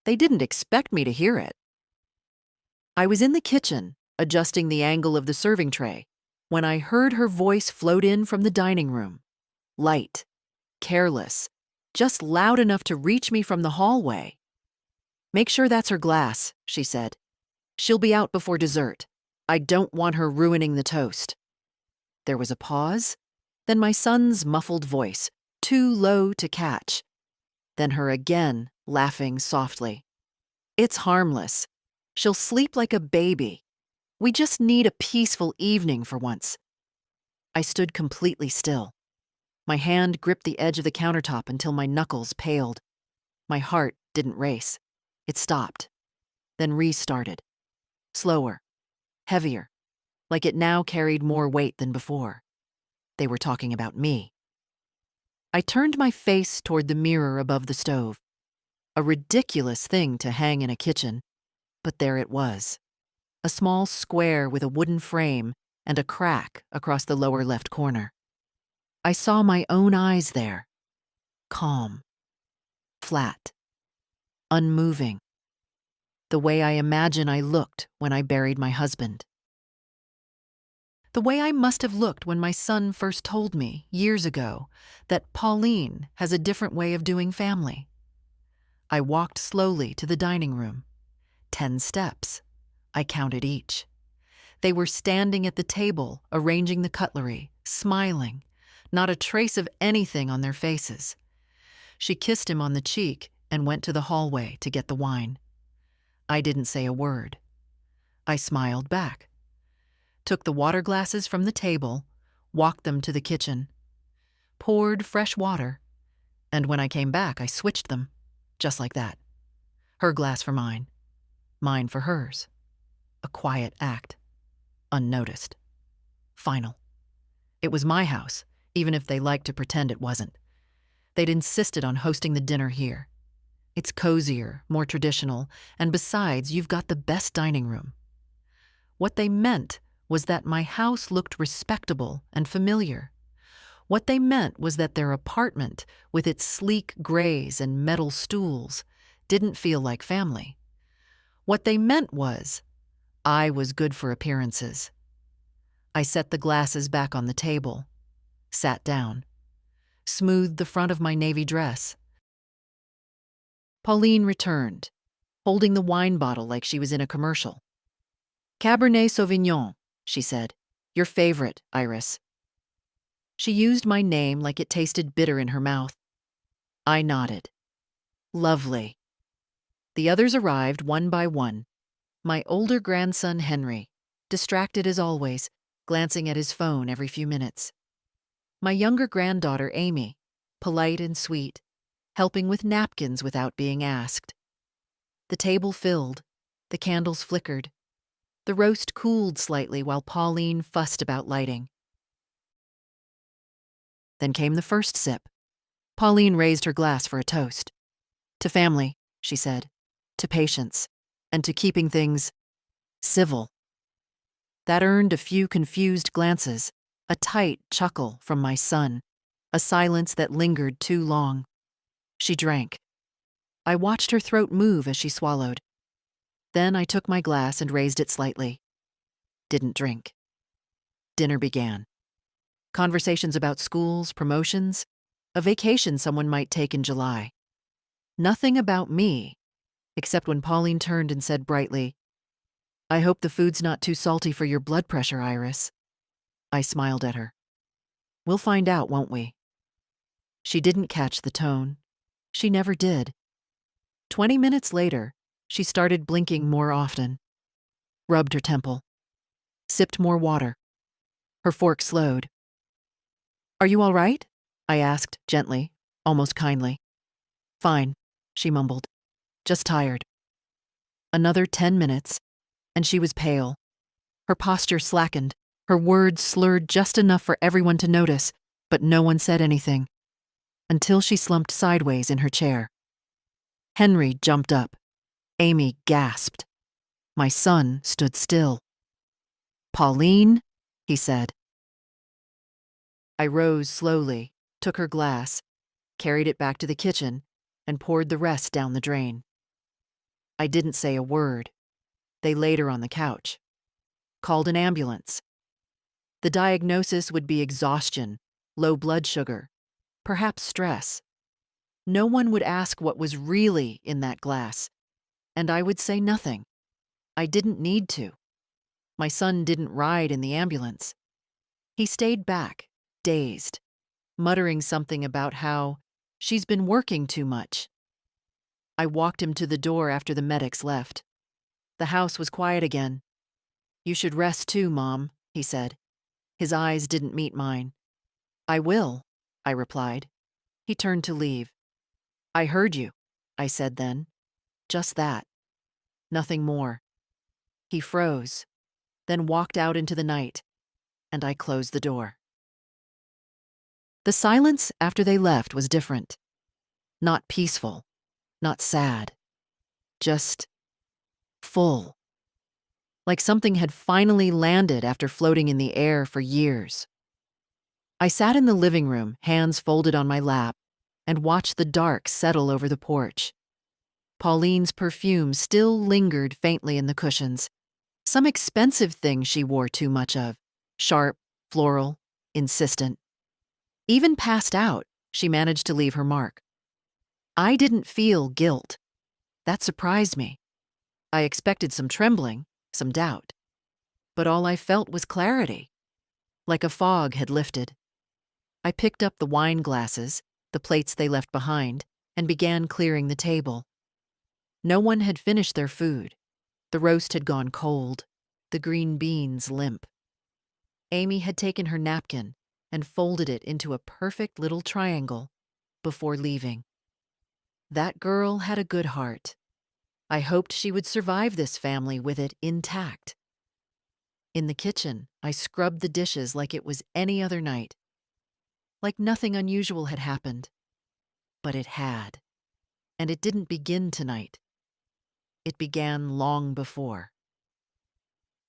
They didn't expect me to hear it. I was in the kitchen, adjusting the angle of the serving tray, when I heard her voice float in from the dining room. Light, careless, just loud enough to reach me from the hallway. "Make sure that's her glass," she said. "She'll be out before dessert. I don't want her ruining the toast." There was a pause, then my son's muffled voice, too low to catch. Then her again, laughing softly. "It's harmless. She'll sleep like a baby. We just need a peaceful evening for once." I stood completely still. My hand gripped the edge of the countertop until my knuckles paled. My heart didn't race. It stopped, then restarted. Slower, heavier, like it now carried more weight than before. They were talking about me. I turned my face toward the mirror above the stove. A ridiculous thing to hang in a kitchen, but there it was. A small square with a wooden frame and a crack across the lower left corner. I saw my own eyes there. Calm. Flat. Unmoving. The way I imagine I looked when I buried my husband. The way I must have looked when my son first told me, years ago, that Pauline has a different way of doing family. I walked slowly to the dining room. 10 steps. I counted each. They were standing at the table, arranging the cutlery, smiling, not a trace of anything on their faces. She kissed him on the cheek and went to the hallway to get the wine. I didn't say a word. I smiled back, took the water glasses from the table, walked them to the kitchen, poured fresh water, and when I came back, I switched them, just like that. Her glass for mine, mine for hers. A quiet act, unnoticed. Final. It was my house, even if they liked to pretend it wasn't. They'd insisted on hosting the dinner here. It's cozier, more traditional, and besides, you've got the best dining room. What they meant was that my house looked respectable and familiar. What they meant was that their apartment, with its sleek grays and metal stools, didn't feel like family. What they meant was, I was good for appearances. I set the glasses back on the table, sat down, smoothed the front of my navy dress. Pauline returned, holding the wine bottle like she was in a commercial. "Cabernet Sauvignon," she said. "Your favorite, Iris." She used my name like it tasted bitter in her mouth. I nodded. Lovely. The others arrived one by one. My older grandson, Henry, distracted as always, glancing at his phone every few minutes. My younger granddaughter, Amy, polite and sweet, helping with napkins without being asked. The table filled, the candles flickered. The roast cooled slightly while Pauline fussed about lighting. Then came the first sip. Pauline raised her glass for a toast. "To family," she said, "to patience, and to keeping things civil." That earned a few confused glances, a tight chuckle from my son, a silence that lingered too long. She drank. I watched her throat move as she swallowed. Then I took my glass and raised it slightly. Didn't drink. Dinner began. Conversations about schools, promotions, a vacation someone might take in July. Nothing about me, except when Pauline turned and said brightly, "I hope the food's not too salty for your blood pressure, Iris." I smiled at her. "We'll find out, won't we?" She didn't catch the tone. She never did. 20 minutes later, she started blinking more often, rubbed her temple, sipped more water. Her fork slowed. "Are you all right?" I asked gently, almost kindly. "Fine," she mumbled. "Just tired." Another 10 minutes, and she was pale. Her posture slackened, her words slurred just enough for everyone to notice, but no one said anything, until she slumped sideways in her chair. Henry jumped up. Amy gasped. My son stood still. "Pauline," he said. I rose slowly, took her glass, carried it back to the kitchen, and poured the rest down the drain. I didn't say a word. They laid her on the couch. Called an ambulance. The diagnosis would be exhaustion, low blood sugar, perhaps stress. No one would ask what was really in that glass, and I would say nothing. I didn't need to. My son didn't ride in the ambulance. He stayed back, dazed, muttering something about how she's been working too much. I walked him to the door after the medics left. The house was quiet again. "You should rest too, Mom," he said. His eyes didn't meet mine. "I will," I replied. He turned to leave. "I heard you," I said then. Just that. Nothing more. He froze, then walked out into the night, and I closed the door. The silence after they left was different. Not peaceful, not sad. Just full. Like something had finally landed after floating in the air for years. I sat in the living room, hands folded on my lap, and watched the dark settle over the porch. Pauline's perfume still lingered faintly in the cushions. Some expensive thing she wore too much of. Sharp, floral, insistent. Even passed out, she managed to leave her mark. I didn't feel guilt. That surprised me. I expected some trembling, some doubt. But all I felt was clarity. Like a fog had lifted. I picked up the wine glasses, the plates they left behind, and began clearing the table. No one had finished their food. The roast had gone cold, the green beans limp. Amy had taken her napkin and folded it into a perfect little triangle before leaving. That girl had a good heart. I hoped she would survive this family with it intact. In the kitchen, I scrubbed the dishes like it was any other night. Like nothing unusual had happened. But it had. And it didn't begin tonight. It began long before.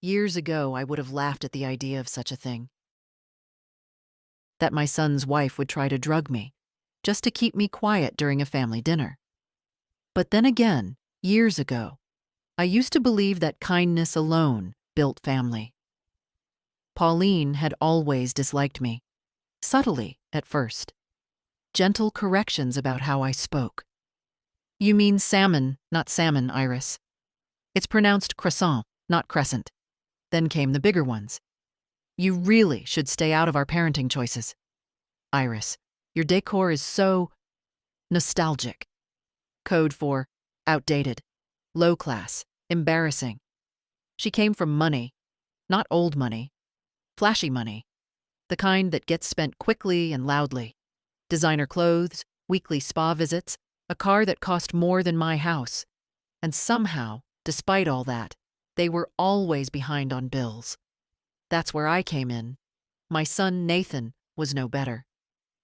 Years ago, I would have laughed at the idea of such a thing. That my son's wife would try to drug me, just to keep me quiet during a family dinner. But then again, years ago, I used to believe that kindness alone built family. Pauline had always disliked me, subtly at first. Gentle corrections about how I spoke. "You mean salmon, not salmon, Iris. It's pronounced croissant, not crescent." Then came the bigger ones. "You really should stay out of our parenting choices. Iris, your decor is so nostalgic." Code for outdated, low class, embarrassing. She came from money, not old money, flashy money, the kind that gets spent quickly and loudly. Designer clothes, weekly spa visits, a car that cost more than my house. And somehow, despite all that, they were always behind on bills. That's where I came in. My son Nathan was no better.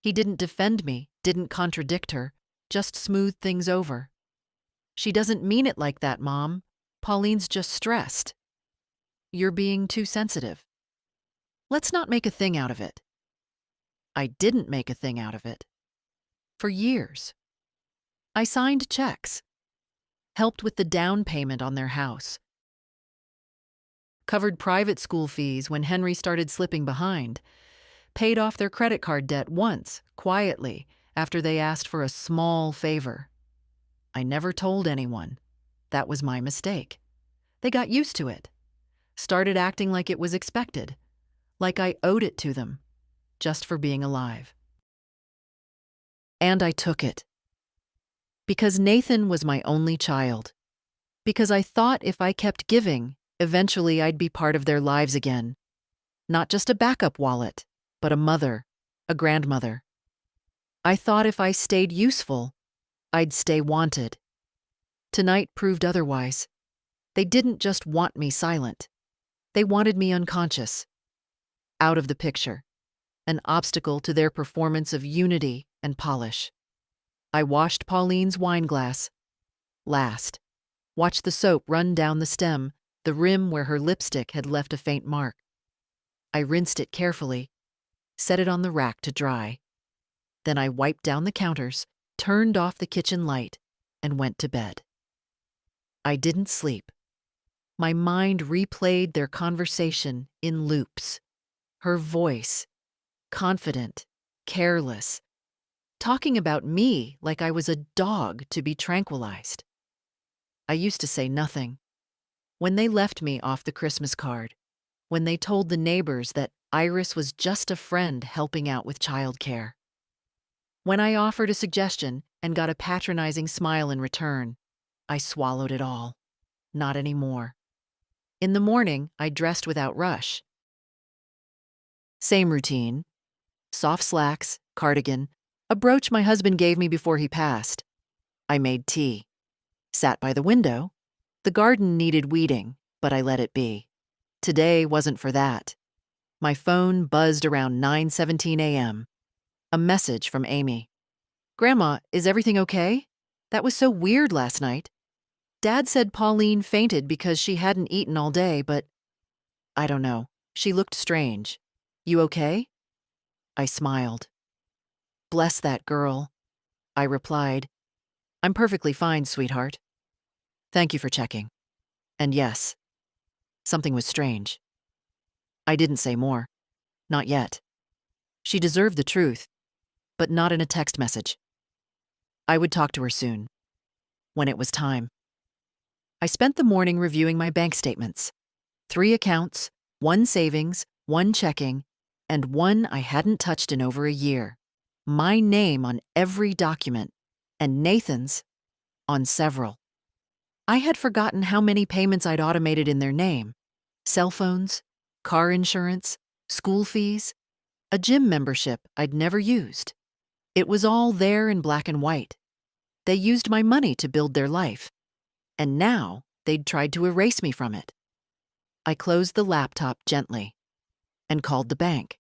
He didn't defend me, didn't contradict her, just smoothed things over. "She doesn't mean it like that, Mom. Pauline's just stressed." "You're being too sensitive." "Let's not make a thing out of it." I didn't make a thing out of it. For years. I signed checks, helped with the down payment on their house, covered private school fees when Henry started slipping behind, paid off their credit card debt once, quietly, after they asked for a small favor. I never told anyone. That was my mistake. They got used to it, started acting like it was expected, like I owed it to them, just for being alive. And I took it. Because Nathan was my only child. Because I thought if I kept giving, eventually I'd be part of their lives again. Not just a backup wallet, but a mother, a grandmother. I thought if I stayed useful, I'd stay wanted. Tonight proved otherwise. They didn't just want me silent. They wanted me unconscious. Out of the picture. An obstacle to their performance of unity and polish. I washed Pauline's wine glass. Last. Watched the soap run down the stem, the rim where her lipstick had left a faint mark. I rinsed it carefully, set it on the rack to dry. Then I wiped down the counters, turned off the kitchen light, and went to bed. I didn't sleep. My mind replayed their conversation in loops. Her voice, confident, careless, talking about me like I was a dog to be tranquilized. I used to say nothing. When they left me off the Christmas card, when they told the neighbors that Iris was just a friend helping out with childcare, when I offered a suggestion and got a patronizing smile in return, I swallowed it all. Not anymore. In the morning, I dressed without rush. Same routine. Soft slacks, cardigan, a brooch my husband gave me before he passed. I made tea. Sat by the window. The garden needed weeding, but I let it be. Today wasn't for that. My phone buzzed around 9:17 a.m. A message from Amy. "Grandma, is everything okay? That was so weird last night. Dad said Pauline fainted because she hadn't eaten all day, but I don't know. She looked strange. You okay?" I smiled. "Bless that girl." I replied, "I'm perfectly fine, sweetheart. Thank you for checking." And yes, something was strange. I didn't say more. Not yet. She deserved the truth, but not in a text message. I would talk to her soon, when it was time. I spent the morning reviewing my bank statements. 3 accounts, 1 savings, 1 checking, and 1 I hadn't touched in over a year. My name on every document, and Nathan's on several. I had forgotten how many payments I'd automated in their name. Cell phones, car insurance, school fees, a gym membership I'd never used. It was all there in black and white. They used my money to build their life, and now they'd tried to erase me from it. I closed the laptop gently and called the bank.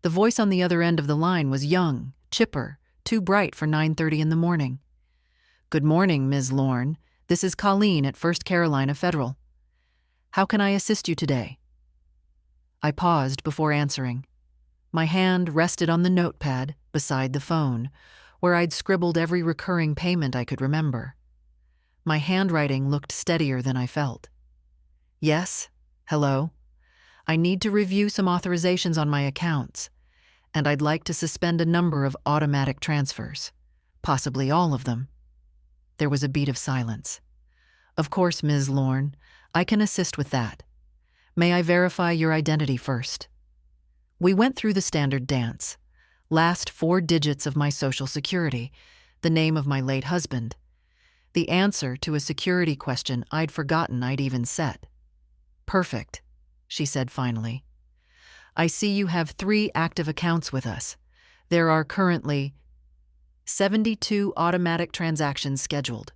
The voice on the other end of the line was young, chipper, too bright for 9:30 in the morning. "Good morning, Ms. Lorne. This is Colleen at First Carolina Federal. How can I assist you today?" I paused before answering. My hand rested on the notepad beside the phone, where I'd scribbled every recurring payment I could remember. My handwriting looked steadier than I felt. "Yes, hello. I need to review some authorizations on my accounts, and I'd like to suspend a number of automatic transfers, possibly all of them." There was a beat of silence. "Of course, Ms. Lorne, I can assist with that. May I verify your identity first?" We went through the standard dance. Last 4 digits of my Social Security, the name of my late husband, the answer to a security question I'd forgotten I'd even set. "Perfect," she said finally. "I see you have 3 active accounts with us. There are currently 72 automatic transactions scheduled.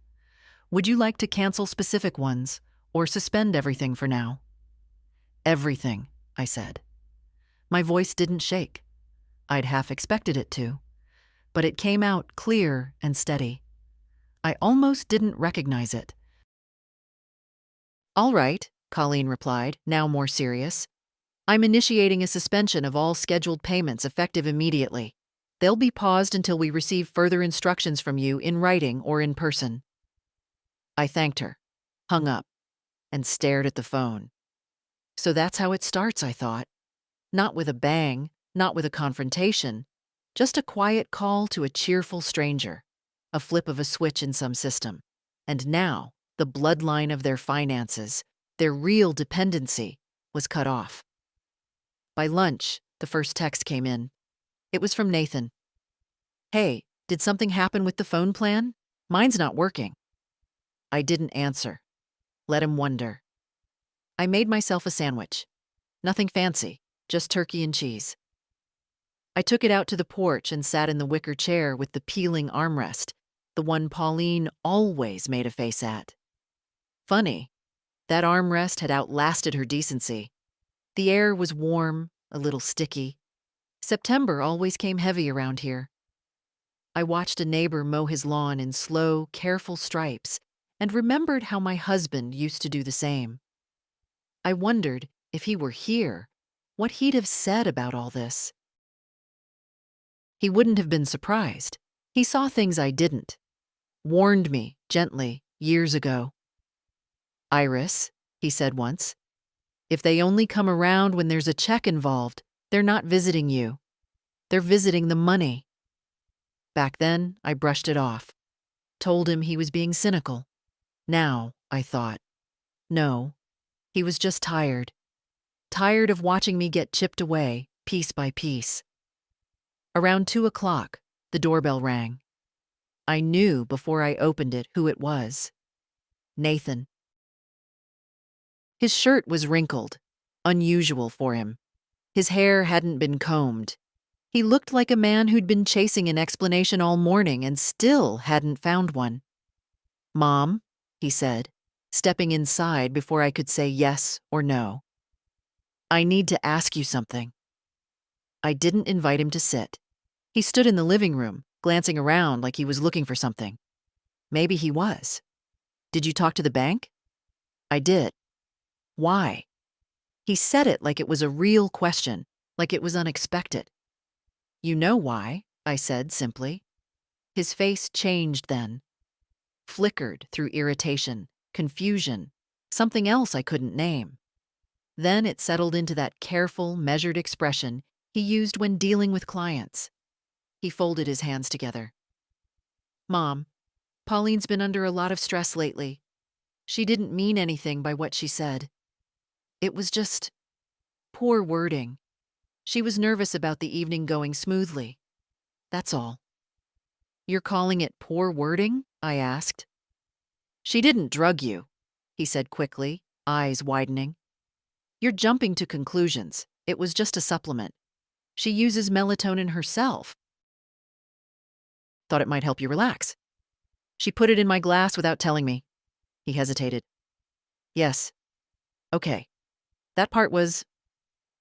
Would you like to cancel specific ones or suspend everything for now?" "Everything," I said. My voice didn't shake. I'd half expected it to, but it came out clear and steady. I almost didn't recognize it. "All right," Colleen replied, now more serious. "I'm initiating a suspension of all scheduled payments effective immediately. They'll be paused until we receive further instructions from you in writing or in person." I thanked her, hung up, and stared at the phone. So that's how it starts, I thought. Not with a bang, not with a confrontation, just a quiet call to a cheerful stranger, a flip of a switch in some system. And now, the bloodline of their finances, their real dependency, was cut off. By lunch, the first text came in. It was from Nathan. "Hey, did something happen with the phone plan? Mine's not working." I didn't answer. Let him wonder. I made myself a sandwich. Nothing fancy, just turkey and cheese. I took it out to the porch and sat in the wicker chair with the peeling armrest, the one Pauline always made a face at. Funny, that armrest had outlasted her decency. The air was warm, a little sticky. September always came heavy around here. I watched a neighbor mow his lawn in slow, careful stripes and remembered how my husband used to do the same. I wondered, if he were here, what he'd have said about all this. He wouldn't have been surprised. He saw things I didn't. Warned me, gently, years ago. Iris, he said once, if they only come around when there's a check involved, they're not visiting you. They're visiting the money. Back then, I brushed it off, told him he was being cynical. Now, I thought, no, he was just tired. Tired of watching me get chipped away, piece by piece. Around 2 o'clock, the doorbell rang. I knew before I opened it who it was. Nathan. His shirt was wrinkled, unusual for him. His hair hadn't been combed. He looked like a man who'd been chasing an explanation all morning and still hadn't found one. "Mom," he said, stepping inside before I could say yes or no. "I need to ask you something." I didn't invite him to sit. He stood in the living room, glancing around like he was looking for something. Maybe he was. "Did you talk to the bank?" "I did." "Why?" He said it like it was a real question, like it was unexpected. "You know why," I said simply. His face changed then, flickered through irritation, confusion, something else I couldn't name. Then it settled into that careful, measured expression he used when dealing with clients. He folded his hands together. "Mom, Pauline's been under a lot of stress lately. She didn't mean anything by what she said. It was just poor wording. She was nervous about the evening going smoothly. That's all." "You're calling it poor wording?" I asked. "She didn't drug you," he said quickly, eyes widening. "You're jumping to conclusions. It was just a supplement. She uses melatonin herself. Thought it might help you relax. She put it in my glass without telling me." He hesitated. "Yes. Okay. That part was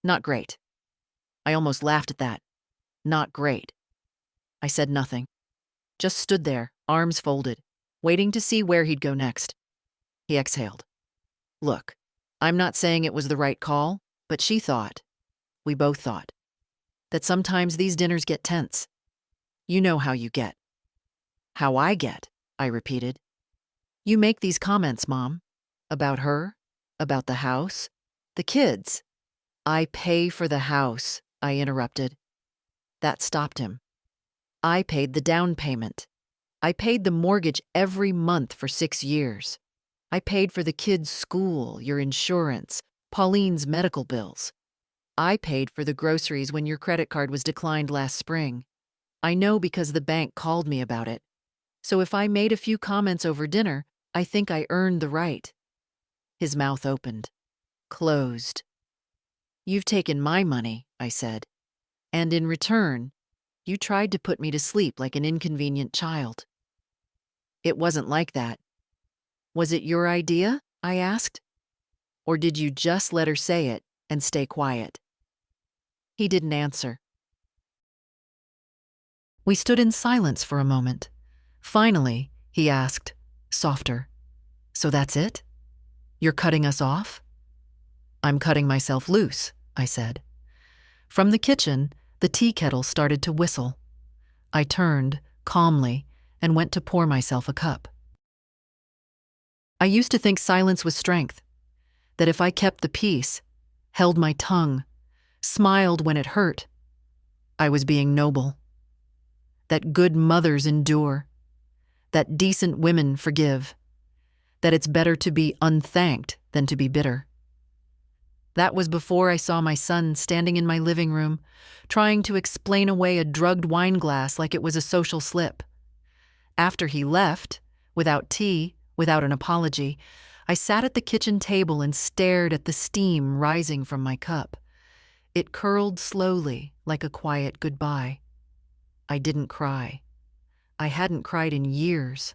not great." I almost laughed at that. Not great. I said nothing. Just stood there, arms folded, waiting to see where he'd go next. He exhaled. "Look, I'm not saying it was the right call, but she thought, we both thought, that sometimes these dinners get tense. You know how you get." "How I get," I repeated. "You make these comments, Mom. About her, about the house, the kids." "I pay for the house," I interrupted. That stopped him. "I paid the down payment. I paid the mortgage every month for 6 years. I paid for the kids' school, your insurance, Pauline's medical bills. I paid for the groceries when your credit card was declined last spring. I know because the bank called me about it. So if I made a few comments over dinner, I think I earned the right." His mouth opened, closed. "You've taken my money," I said, "and in return, you tried to put me to sleep like an inconvenient child." "It wasn't like that." "Was it your idea?" I asked. "Or did you just let her say it and stay quiet?" He didn't answer. We stood in silence for a moment. Finally, he asked, softer, "So that's it? You're cutting us off?" "I'm cutting myself loose," I said. From the kitchen, the tea kettle started to whistle. I turned, calmly, and went to pour myself a cup. I used to think silence was strength, that if I kept the peace, held my tongue, smiled when it hurt, I was being noble. That good mothers endure, that decent women forgive, that it's better to be unthanked than to be bitter. That was before I saw my son standing in my living room, trying to explain away a drugged wine glass like it was a social slip. After he left, without tea, without an apology, I sat at the kitchen table and stared at the steam rising from my cup. It curled slowly, like a quiet goodbye. I didn't cry. I hadn't cried in years.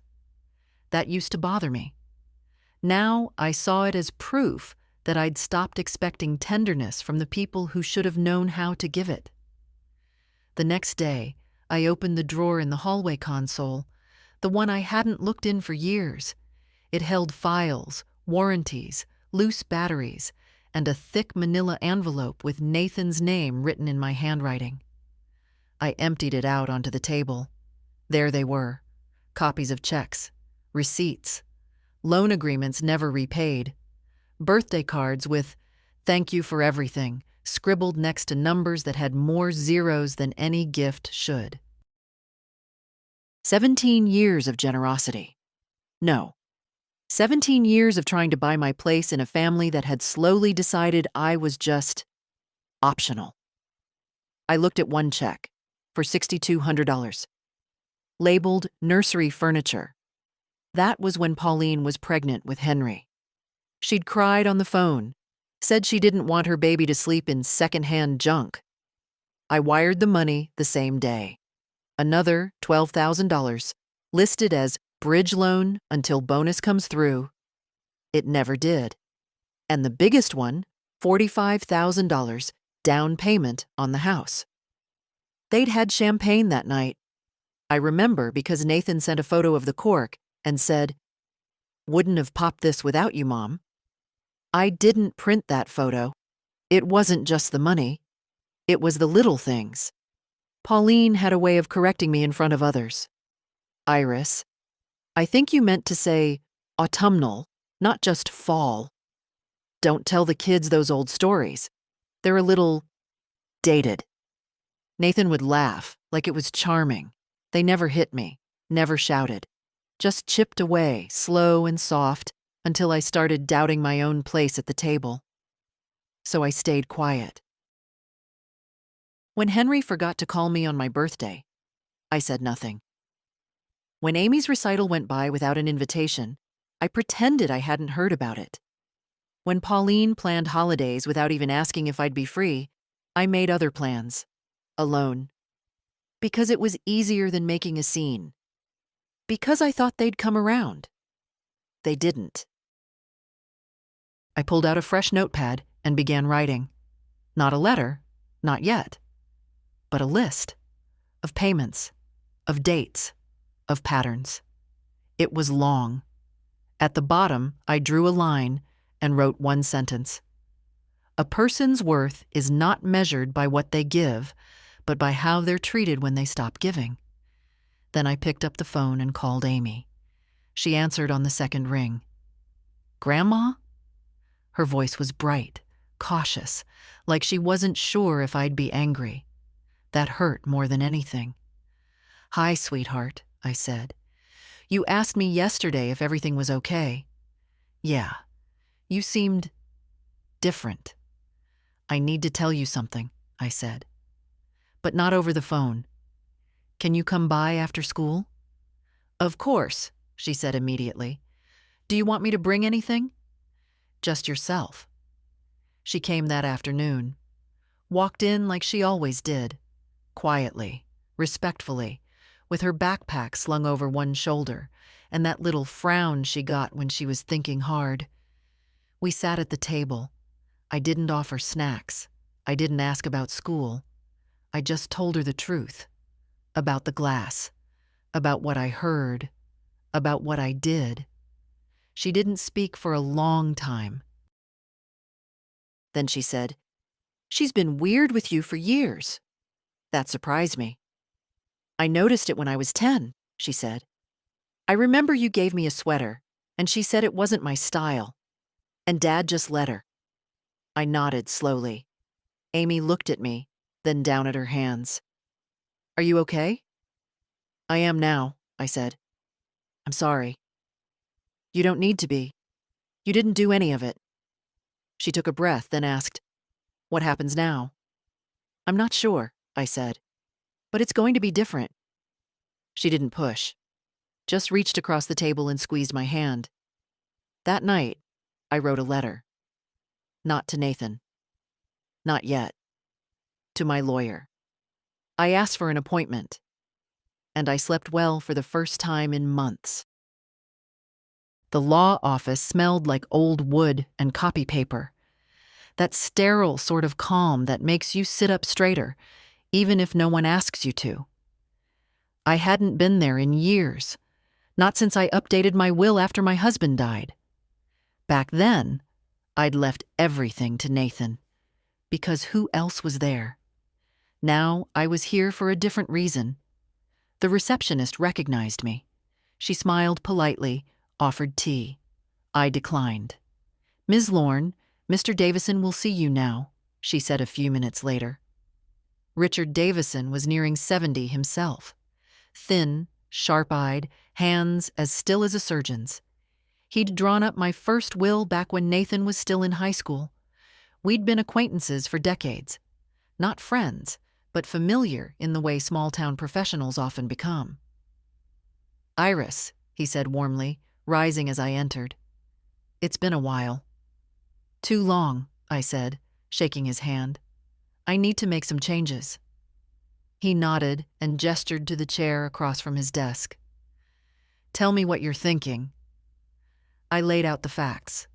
That used to bother me. Now I saw it as proof that I'd stopped expecting tenderness from the people who should have known how to give it. The next day, I opened the drawer in the hallway console, the one I hadn't looked in for years. It held files, warranties, loose batteries, and a thick manila envelope with Nathan's name written in my handwriting. I emptied it out onto the table. There they were, copies of checks, receipts, loan agreements never repaid, birthday cards with "Thank you for everything" scribbled next to numbers that had more zeros than any gift should. 17 years of generosity. No. 17 years of trying to buy my place in a family that had slowly decided I was just optional. I looked at one check for $6,200, labeled nursery furniture. That was when Pauline was pregnant with Henry. She'd cried on the phone, said she didn't want her baby to sleep in secondhand junk. I wired the money the same day. Another $12,000, listed as bridge loan until bonus comes through. It never did. And the biggest one, $45,000 down payment on the house. They'd had champagne that night. I remember because Nathan sent a photo of the cork and said, "Wouldn't have popped this without you, Mom." I didn't print that photo. It wasn't just the money. It was the little things. Pauline had a way of correcting me in front of others. "Iris, I think you meant to say autumnal, not just fall. Don't tell the kids those old stories. They're a little dated." Nathan would laugh like it was charming. They never hit me, never shouted, just chipped away, slow and soft, until I started doubting my own place at the table. So I stayed quiet. When Henry forgot to call me on my birthday, I said nothing. When Amy's recital went by without an invitation, I pretended I hadn't heard about it. When Pauline planned holidays without even asking if I'd be free, I made other plans, alone. Because it was easier than making a scene. Because I thought they'd come around. They didn't. I pulled out a fresh notepad and began writing. Not a letter, not yet, but a list of payments, of dates, of patterns. It was long. At the bottom, I drew a line and wrote one sentence. A person's worth is not measured by what they give, but by how they're treated when they stop giving. Then I picked up the phone and called Amy. She answered on the second ring. "Grandma?" Her voice was bright, cautious, like she wasn't sure if I'd be angry. That hurt more than anything. "Hi, sweetheart," I said. "You asked me yesterday if everything was okay." "Yeah. You seemed different." "I need to tell you something," I said. "But not over the phone. Can you come by after school?" "Of course," she said immediately. "Do you want me to bring anything?" "Just yourself." She came that afternoon. Walked in like she always did. Quietly, respectfully, with her backpack slung over one shoulder, and that little frown she got when she was thinking hard. We sat at the table. I didn't offer snacks. I didn't ask about school. I just told her the truth. About the glass. About what I heard. About what I did. She didn't speak for a long time. Then she said, "She's been weird with you for years." That surprised me. "I noticed it when I was 10, she said. "I remember you gave me a sweater, and she said it wasn't my style. And Dad just let her." I nodded slowly. Amy looked at me, then down at her hands. "Are you okay?" "I am now," I said. "I'm sorry." "You don't need to be. You didn't do any of it." She took a breath, then asked, "What happens now?" "I'm not sure," I said. "But it's going to be different." She didn't push, just reached across the table and squeezed my hand. That night, I wrote a letter. Not to Nathan. Not yet. To my lawyer. I asked for an appointment. And I slept well for the first time in months. The law office smelled like old wood and copy paper. That sterile sort of calm that makes you sit up straighter, even if no one asks you to. I hadn't been there in years, not since I updated my will after my husband died. Back then, I'd left everything to Nathan, because who else was there? Now I was here for a different reason. The receptionist recognized me. She smiled politely, offered tea. I declined. "Ms. Lorne, Mr. Davison will see you now," she said a few minutes later. Richard Davison was nearing 70 himself. Thin, sharp-eyed, hands as still as a surgeon's. He'd drawn up my first will back when Nathan was still in high school. We'd been acquaintances for decades. Not friends, but familiar in the way small-town professionals often become. "Iris," he said warmly, rising as I entered. "It's been a while." "Too long," I said, shaking his hand. "I need to make some changes." He nodded and gestured to the chair across from his desk. "Tell me what you're thinking." I laid out the facts,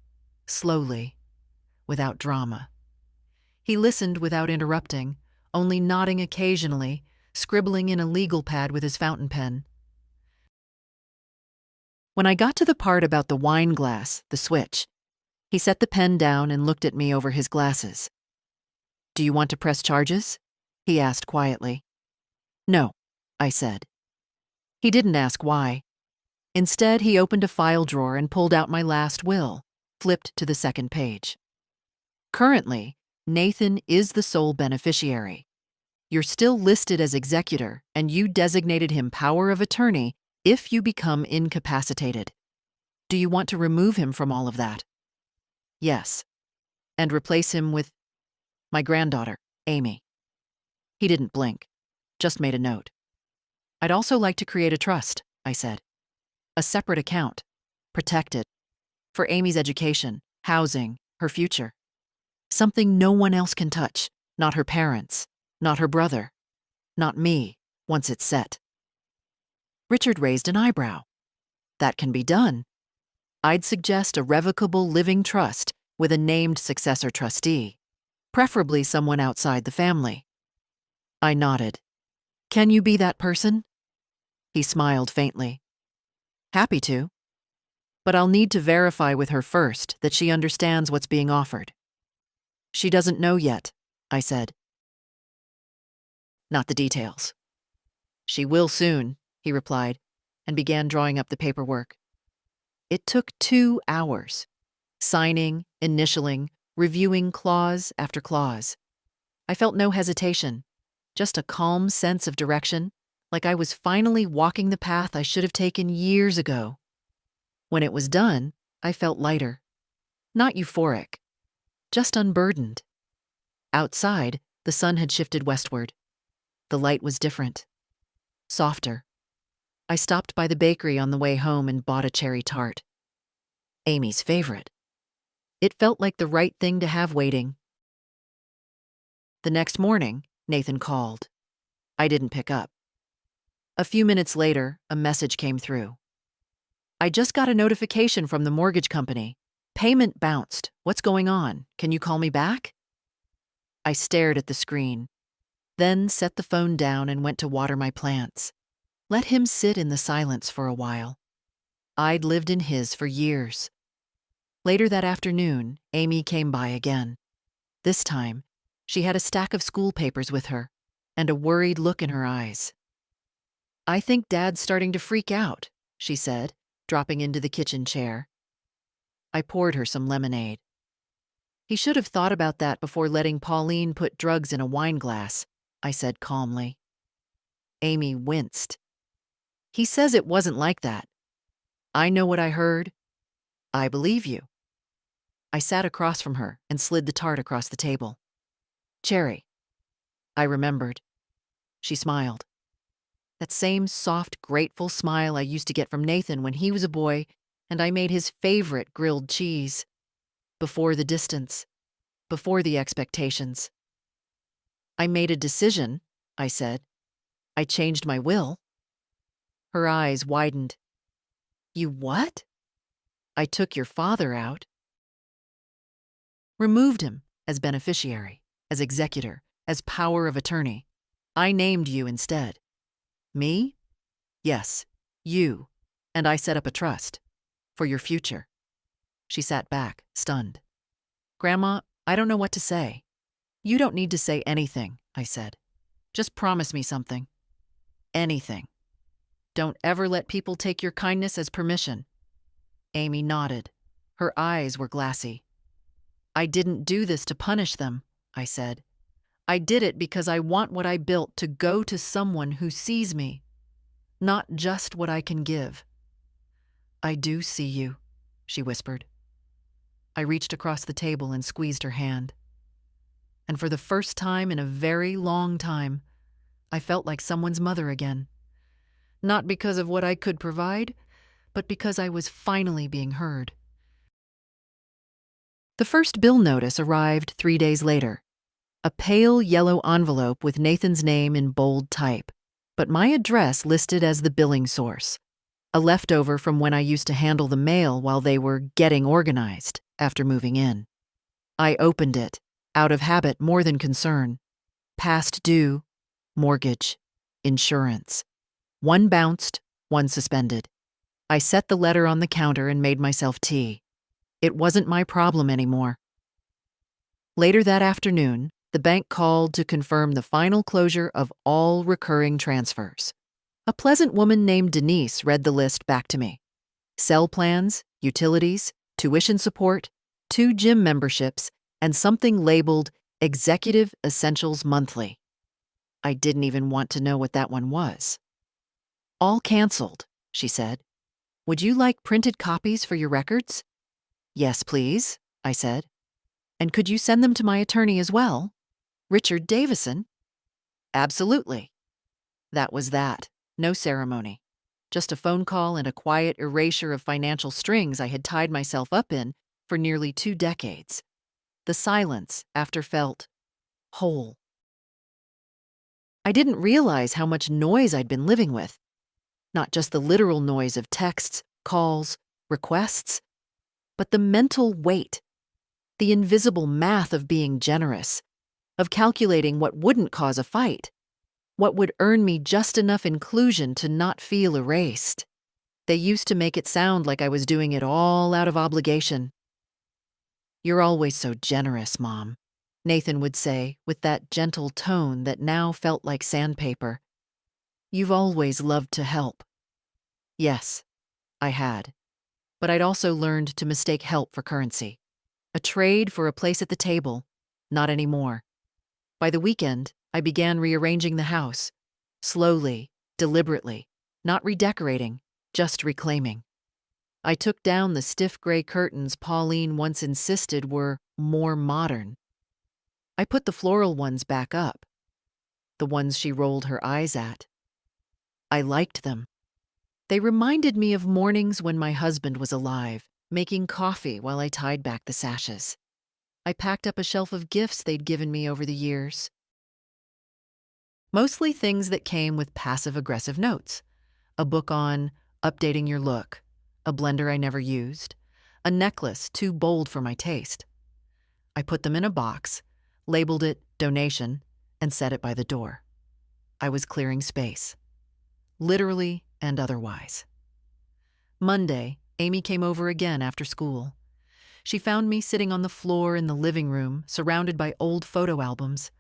slowly, without drama. He listened without interrupting, only nodding occasionally, scribbling in a legal pad with his fountain pen. When I got to the part about the wine glass, the switch, he set the pen down and looked at me over his glasses. "Do you want to press charges?" he asked quietly. "No," I said. He didn't ask why. Instead, he opened a file drawer and pulled out my last will, flipped to the second page. "Currently, Nathan is the sole beneficiary. You're still listed as executor, and you designated him power of attorney if you become incapacitated. Do you want to remove him from all of that?" "Yes. And replace him with my granddaughter, Amy." He didn't blink, just made a note. "I'd also like to create a trust," I said. "A separate account, protected, for Amy's education, housing, her future. Something no one else can touch, not her parents, not her brother, not me, once it's set." Richard raised an eyebrow. "That can be done. I'd suggest a revocable living trust with a named successor trustee, preferably someone outside the family." I nodded. "Can you be that person?" He smiled faintly. "Happy to. But I'll need to verify with her first that she understands what's being offered." "She doesn't know yet," I said. "Not the details." "She will soon," he replied, and began drawing up the paperwork. It took 2 hours, signing, initialing, reviewing clause after clause. I felt no hesitation, just a calm sense of direction, like I was finally walking the path I should have taken years ago. When it was done, I felt lighter. Not euphoric, just unburdened. Outside, the sun had shifted westward. The light was different, softer. I stopped by the bakery on the way home and bought a cherry tart. Amy's favorite. It felt like the right thing to have waiting. The next morning, Nathan called. I didn't pick up. A few minutes later, a message came through. "I just got a notification from the mortgage company. Payment bounced. What's going on? Can you call me back?" I stared at the screen, then set the phone down and went to water my plants. Let him sit in the silence for a while. I'd lived in his for years. Later that afternoon, Amy came by again. This time, she had a stack of school papers with her and a worried look in her eyes. "I think Dad's starting to freak out," she said, dropping into the kitchen chair. I poured her some lemonade. "He should have thought about that before letting Pauline put drugs in a wine glass," I said calmly. Amy winced. "He says it wasn't like that. I know what I heard. I believe you." I sat across from her and slid the tart across the table. "Cherry." I remembered. She smiled. That same soft, grateful smile I used to get from Nathan when he was a boy and I made his favorite grilled cheese. Before the distance, before the expectations. "I made a decision," I said. "I changed my will." Her eyes widened. "You what?" "I took your father out. Removed him as beneficiary, as executor, as power of attorney. I named you instead." "Me?" "Yes, you. And I set up a trust. For your future." She sat back, stunned. "Grandma, I don't know what to say." "You don't need to say anything," I said. "Just promise me something." "Anything. Don't ever let people take your kindness as permission." Amy nodded. Her eyes were glassy. "I didn't do this to punish them," I said. "I did it because I want what I built to go to someone who sees me, not just what I can give." "I do see you," she whispered. I reached across the table and squeezed her hand. And for the first time in a very long time, I felt like someone's mother again. Not because of what I could provide, but because I was finally being heard. The first bill notice arrived 3 days later. A pale yellow envelope with Nathan's name in bold type, but my address listed as the billing source, a leftover from when I used to handle the mail while they were getting organized after moving in. I opened it, out of habit more than concern. Past due, mortgage, insurance. One bounced, one suspended. I set the letter on the counter and made myself tea. It wasn't my problem anymore. Later that afternoon, the bank called to confirm the final closure of all recurring transfers. A pleasant woman named Denise read the list back to me. Cell plans, utilities, tuition support, 2 gym memberships, and something labeled Executive Essentials Monthly. I didn't even want to know what that one was. "All canceled," she said. "Would you like printed copies for your records?" "Yes, please," I said. "And could you send them to my attorney as well? Richard Davison?" "Absolutely." That was that. No ceremony. Just a phone call and a quiet erasure of financial strings I had tied myself up in for nearly 2 decades. The silence after felt whole. I didn't realize how much noise I'd been living with. Not just the literal noise of texts, calls, requests, but the mental weight, the invisible math of being generous, of calculating what wouldn't cause a fight, what would earn me just enough inclusion to not feel erased. They used to make it sound like I was doing it all out of obligation. "You're always so generous, Mom," Nathan would say with that gentle tone that now felt like sandpaper. "You've always loved to help." Yes, I had. But I'd also learned to mistake help for currency. A trade for a place at the table. Not anymore. By the weekend, I began rearranging the house. Slowly, deliberately, not redecorating, just reclaiming. I took down the stiff gray curtains Pauline once insisted were more modern. I put the floral ones back up, the ones she rolled her eyes at. I liked them. They reminded me of mornings when my husband was alive, making coffee while I tied back the sashes. I packed up a shelf of gifts they'd given me over the years. Mostly things that came with passive-aggressive notes. A book on updating your look, a blender I never used, a necklace too bold for my taste. I put them in a box, labeled it donation, and set it by the door. I was clearing space, literally and otherwise. Monday, Amy came over again after school. She found me sitting on the floor in the living room, surrounded by old photo albums.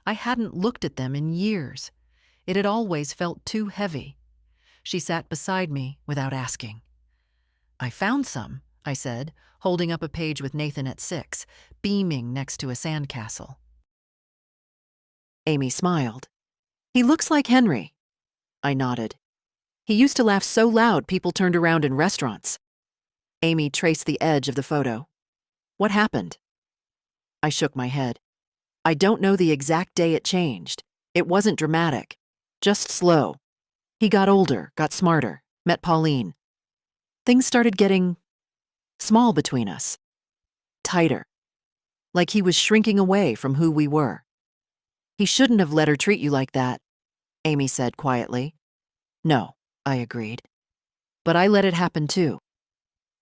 I hadn't looked at them in years. It had always felt too heavy. She sat beside me without asking. "I found some," I said, holding up a page with Nathan at 6, beaming next to a sandcastle. Amy smiled. "He looks like Henry." I nodded. "He used to laugh so loud people turned around in restaurants." Amy traced the edge of the photo. "What happened?" I shook my head. "I don't know the exact day it changed. It wasn't dramatic. Just slow. He got older, got smarter, met Pauline. Things started getting small between us. Tighter. Like he was shrinking away from who we were." "He shouldn't have let her treat you like that," Amy said quietly. "No," I agreed. "But I let it happen too.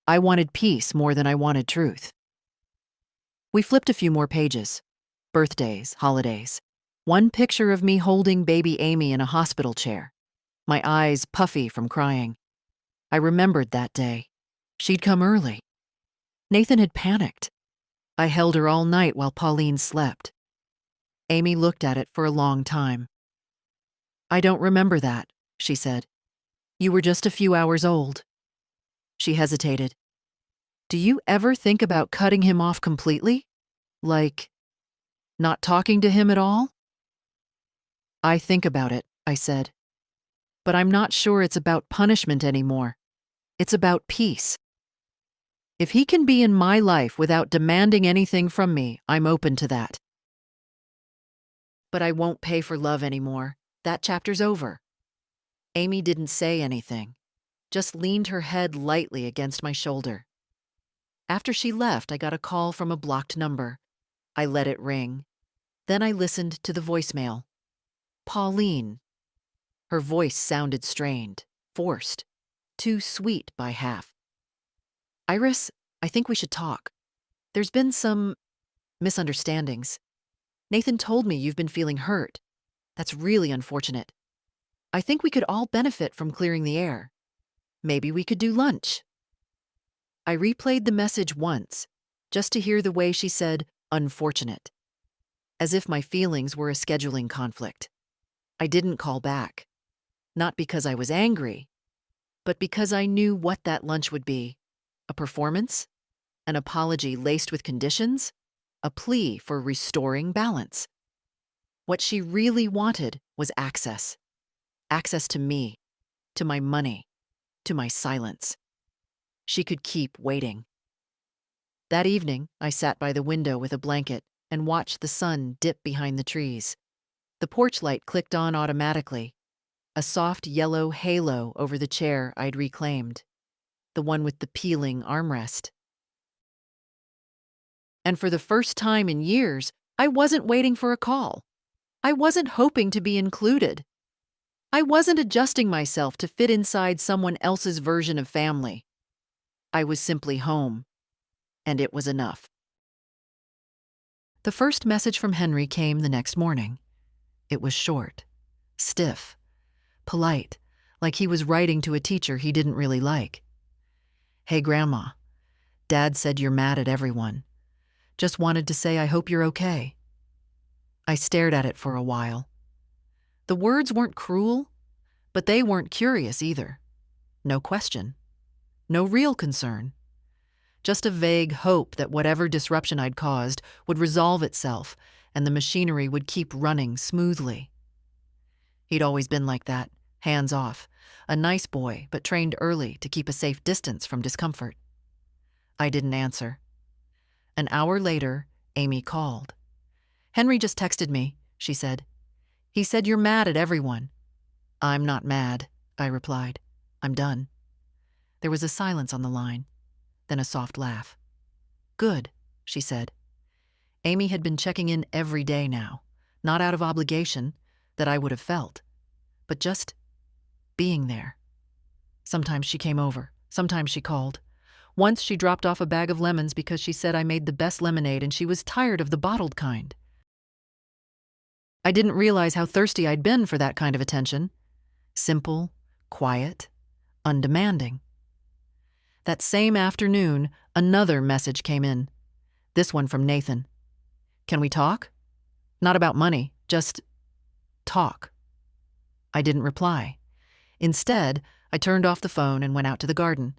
I wanted peace more than I wanted truth." We flipped a few more pages. Birthdays, holidays. One picture of me holding baby Amy in a hospital chair, my eyes puffy from crying. I remembered that day. She'd come early. Nathan had panicked. I held her all night while Pauline slept. Amy looked at it for a long time. "I don't remember that," she said. "You were just a few hours old." She hesitated. Do you ever think about cutting him off completely? Like, not talking to him at all? I think about it, I said. But I'm not sure it's about punishment anymore. It's about peace. If he can be in my life without demanding anything from me, I'm open to that. But I won't pay for love anymore. That chapter's over. Amy didn't say anything, just leaned her head lightly against my shoulder. After she left, I got a call from a blocked number. I let it ring. Then I listened to the voicemail. Pauline. Her voice sounded strained, forced, too sweet by half. Iris, I think we should talk. There's been some misunderstandings. Nathan told me you've been feeling hurt. That's really unfortunate. I think we could all benefit from clearing the air. Maybe we could do lunch. I replayed the message once, just to hear the way she said, unfortunate. As if my feelings were a scheduling conflict. I didn't call back. Not because I was angry, but because I knew what that lunch would be. A performance? An apology laced with conditions? A plea for restoring balance? What she really wanted was access. Access to me, to my money, to my silence. She could keep waiting. That evening, I sat by the window with a blanket and watched the sun dip behind the trees. The porch light clicked on automatically, a soft yellow halo over the chair I'd reclaimed, the one with the peeling armrest. And for the first time in years, I wasn't waiting for a call. I wasn't hoping to be included. I wasn't adjusting myself to fit inside someone else's version of family. I was simply home, and it was enough. The first message from Henry came the next morning. It was short, stiff, polite, like he was writing to a teacher he didn't really like. Hey, Grandma, Dad said you're mad at everyone. Just wanted to say I hope you're okay. I stared at it for a while. The words weren't cruel, but they weren't curious either. No question. No real concern. Just a vague hope that whatever disruption I'd caused would resolve itself and the machinery would keep running smoothly. He'd always been like that, hands off, a nice boy but trained early to keep a safe distance from discomfort. I didn't answer. An hour later, Amy called. Henry just texted me, she said. He said you're mad at everyone. I'm not mad, I replied. I'm done. There was a silence on the line, then a soft laugh. Good, she said. Amy had been checking in every day now, not out of obligation that I would have felt, but just being there. Sometimes she came over, sometimes she called. Once she dropped off a bag of lemons because she said I made the best lemonade and she was tired of the bottled kind. I didn't realize how thirsty I'd been for that kind of attention. Simple, quiet, undemanding. That same afternoon, another message came in. This one from Nathan. Can we talk? Not about money, just talk. I didn't reply. Instead, I turned off the phone and went out to the garden.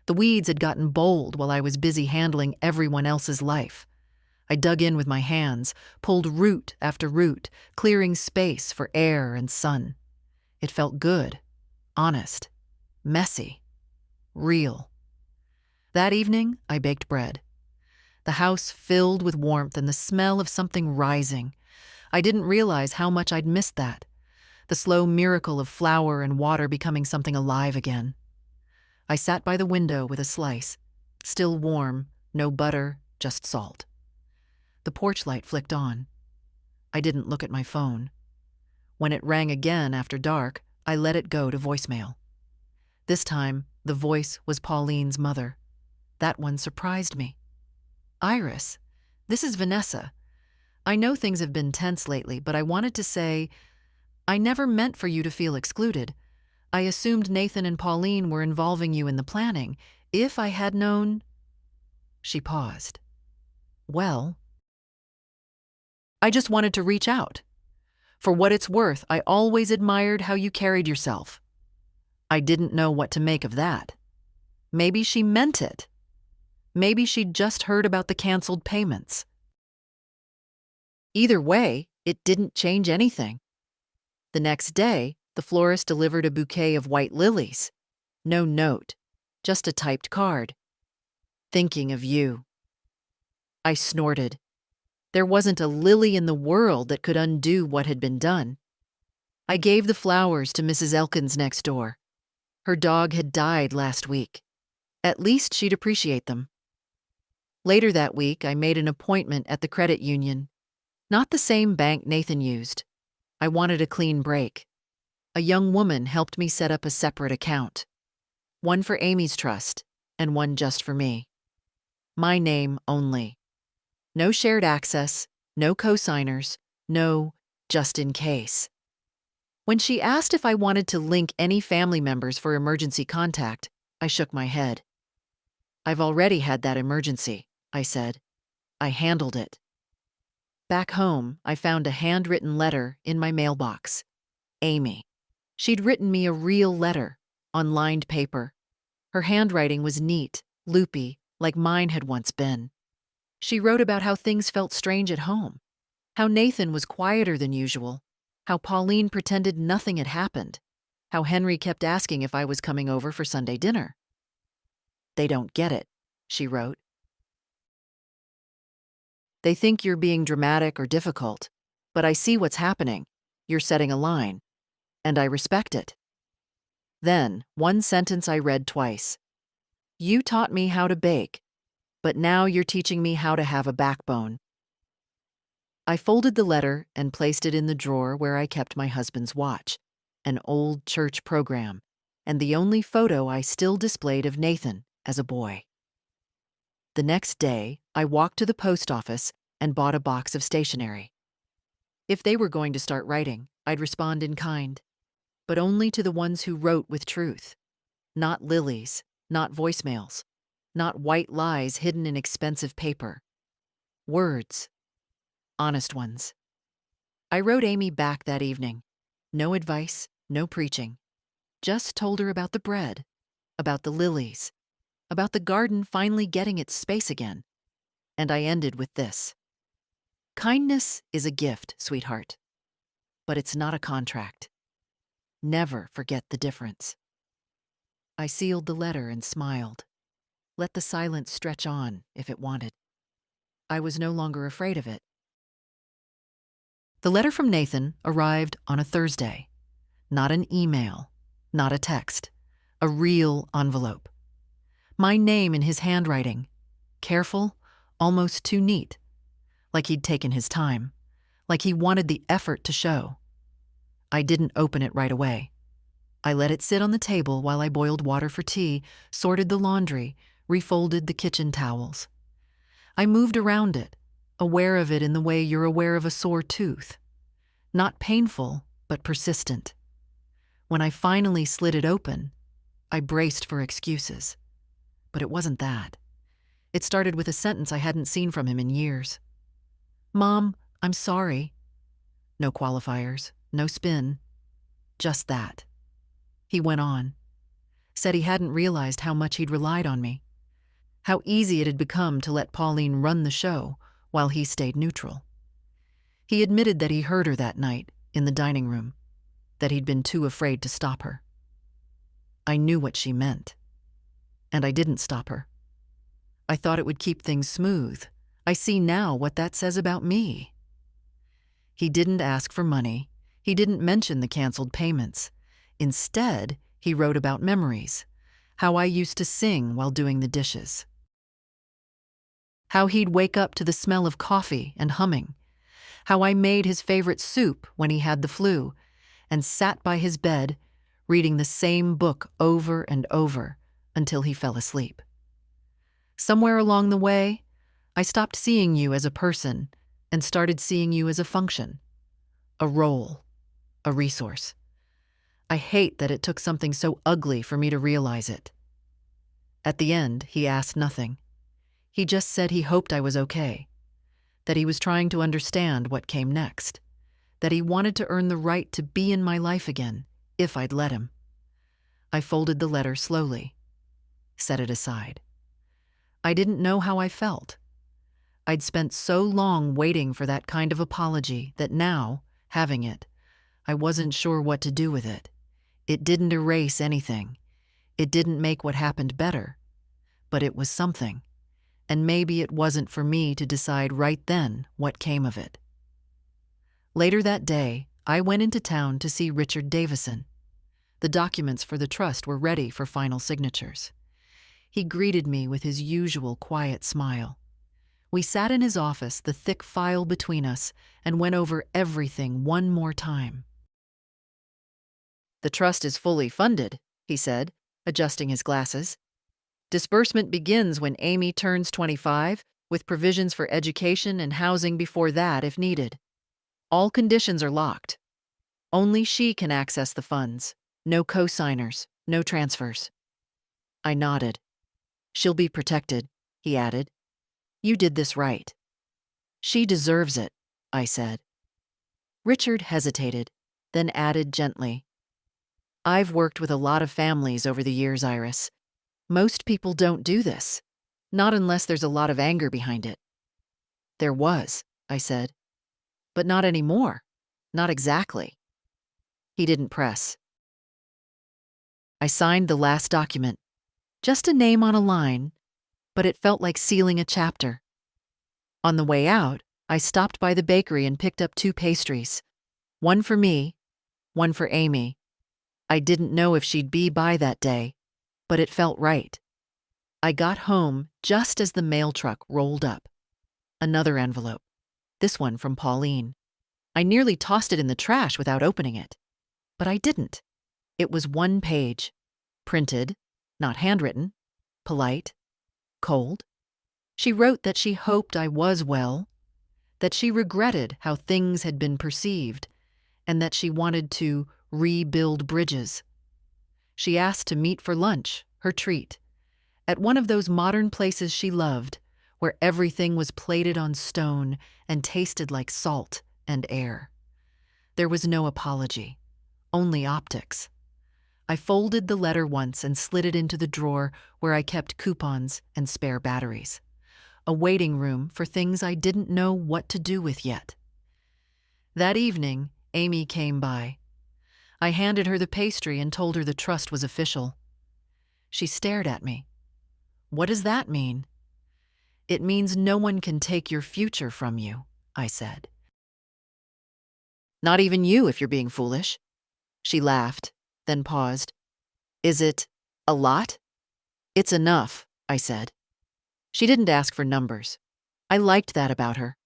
The weeds had gotten bold while I was busy handling everyone else's life. I dug in with my hands, pulled root after root, clearing space for air and sun. It felt good, honest, messy, real. That evening, I baked bread. The house filled with warmth and the smell of something rising. I didn't realize how much I'd missed that, the slow miracle of flour and water becoming something alive again. I sat by the window with a slice, still warm, no butter, just salt. The porch light flicked on. I didn't look at my phone. When it rang again after dark, I let it go to voicemail. This time, the voice was Pauline's mother. That one surprised me. Iris, this is Vanessa. I know things have been tense lately, but I wanted to say, I never meant for you to feel excluded. I assumed Nathan and Pauline were involving you in the planning. If I had known... She paused. Well, I just wanted to reach out. For what it's worth, I always admired how you carried yourself. I didn't know what to make of that. Maybe she meant it. Maybe she'd just heard about the canceled payments. Either way, it didn't change anything. The next day, the florist delivered a bouquet of white lilies. No note, just a typed card. Thinking of you. I snorted. There wasn't a lily in the world that could undo what had been done. I gave the flowers to Mrs. Elkins next door. Her dog had died last week. At least she'd appreciate them. Later that week, I made an appointment at the credit union. Not the same bank Nathan used. I wanted a clean break. A young woman helped me set up a separate account. One for Amy's trust, and one just for me. My name only. No shared access, no co-signers, no just in case. When she asked if I wanted to link any family members for emergency contact, I shook my head. I've already had that emergency, I said. I handled it. Back home, I found a handwritten letter in my mailbox. Amy. She'd written me a real letter, on lined paper. Her handwriting was neat, loopy, like mine had once been. She wrote about how things felt strange at home, how Nathan was quieter than usual, how Pauline pretended nothing had happened, how Henry kept asking if I was coming over for Sunday dinner. They don't get it, she wrote. They think you're being dramatic or difficult, but I see what's happening. You're setting a line, and I respect it. Then, one sentence I read twice. You taught me how to bake, but now you're teaching me how to have a backbone. I folded the letter and placed it in the drawer where I kept my husband's watch, an old church program, and the only photo I still displayed of Nathan as a boy. The next day, I walked to the post office and bought a box of stationery. If they were going to start writing, I'd respond in kind, but only to the ones who wrote with truth. Not lilies, not voicemails, not white lies hidden in expensive paper. Words. Honest ones. I wrote Amy back that evening. No advice, no preaching. Just told her about the bread, about the lilies, about the garden finally getting its space again. And I ended with this. Kindness is a gift, sweetheart, but it's not a contract. Never forget the difference. I sealed the letter and smiled. Let the silence stretch on if it wanted. I was no longer afraid of it. The letter from Nathan arrived on a Thursday. Not an email, not a text, a real envelope. My name in his handwriting, careful, almost too neat, like he'd taken his time, like he wanted the effort to show. I didn't open it right away. I let it sit on the table while I boiled water for tea, sorted the laundry, refolded the kitchen towels. I moved around it, aware of it in the way you're aware of a sore tooth. Not painful, but persistent. When I finally slid it open, I braced for excuses. But it wasn't that. It started with a sentence I hadn't seen from him in years. Mom, I'm sorry. No qualifiers, no spin. Just that. He went on. Said he hadn't realized how much he'd relied on me. How easy it had become to let Pauline run the show while he stayed neutral. He admitted that he heard her that night in the dining room, that he'd been too afraid to stop her. I knew what she meant. And I didn't stop her. I thought it would keep things smooth. I see now what that says about me. He didn't ask for money. He didn't mention the canceled payments. Instead, he wrote about memories, how I used to sing while doing the dishes. How he'd wake up to the smell of coffee and humming. How I made his favorite soup when he had the flu and sat by his bed reading the same book over and over until he fell asleep. Somewhere along the way, I stopped seeing you as a person and started seeing you as a function, a role, a resource. I hate that it took something so ugly for me to realize it. At the end, he asked nothing. He just said he hoped I was okay, that he was trying to understand what came next, that he wanted to earn the right to be in my life again, if I'd let him. I folded the letter slowly, set it aside. I didn't know how I felt. I'd spent so long waiting for that kind of apology that now, having it, I wasn't sure what to do with it. It didn't erase anything. It didn't make what happened better. But it was something. And maybe it wasn't for me to decide right then what came of it. Later that day, I went into town to see Richard Davison. The documents for the trust were ready for final signatures. He greeted me with his usual quiet smile. We sat in his office, the thick file between us, and went over everything one more time. "The trust is fully funded," he said, adjusting his glasses. "Disbursement begins when Amy turns 25, with provisions for education and housing before that if needed. All conditions are locked. Only she can access the funds. No co-signers, no transfers." I nodded. "She'll be protected," he added. "You did this right." "She deserves it," I said. Richard hesitated, then added gently, "I've worked with a lot of families over the years, Iris. Most people don't do this, not unless there's a lot of anger behind it." "There was," I said. "But not anymore. Not exactly." He didn't press. I signed the last document. Just a name on a line, but it felt like sealing a chapter. On the way out, I stopped by the bakery and picked up 2 pastries. One for me, one for Amy. I didn't know if she'd be by that day, but it felt right. I got home just as the mail truck rolled up. Another envelope. This one from Pauline. I nearly tossed it in the trash without opening it. But I didn't. It was 1 page. Printed, not handwritten, polite, cold. She wrote that she hoped I was well, that she regretted how things had been perceived, and that she wanted to rebuild bridges. She asked to meet for lunch, her treat, at one of those modern places she loved, where everything was plated on stone and tasted like salt and air. There was no apology, only optics. I folded the letter once and slid it into the drawer where I kept coupons and spare batteries. A waiting room for things I didn't know what to do with yet. That evening, Amy came by. I handed her the pastry and told her the trust was official. She stared at me. "What does that mean?" "It means no one can take your future from you," I said. "Not even you if you're being foolish." She laughed, then paused. "Is it a lot?" "It's enough," I said. She didn't ask for numbers. I liked that about her.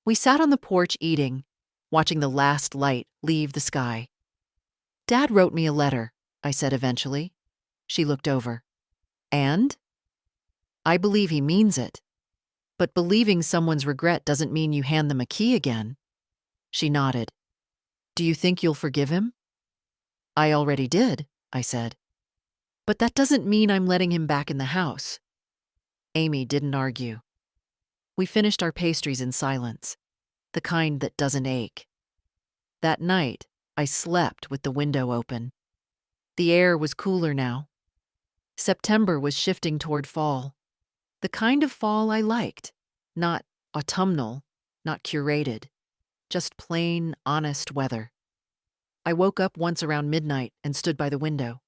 We sat on the porch eating, watching the last light leave the sky. "Dad wrote me a letter," I said eventually. She looked over. "And?" "I believe he means it. But believing someone's regret doesn't mean you hand them a key again." She nodded. "Do you think you'll forgive him?" "I already did," I said. "But that doesn't mean I'm letting him back in the house." Amy didn't argue. We finished our pastries in silence, the kind that doesn't ache. That night, I slept with the window open. The air was cooler now. September was shifting toward fall. The kind of fall I liked. Not autumnal, not curated. Just plain, honest weather. I woke up once around midnight and stood by the window.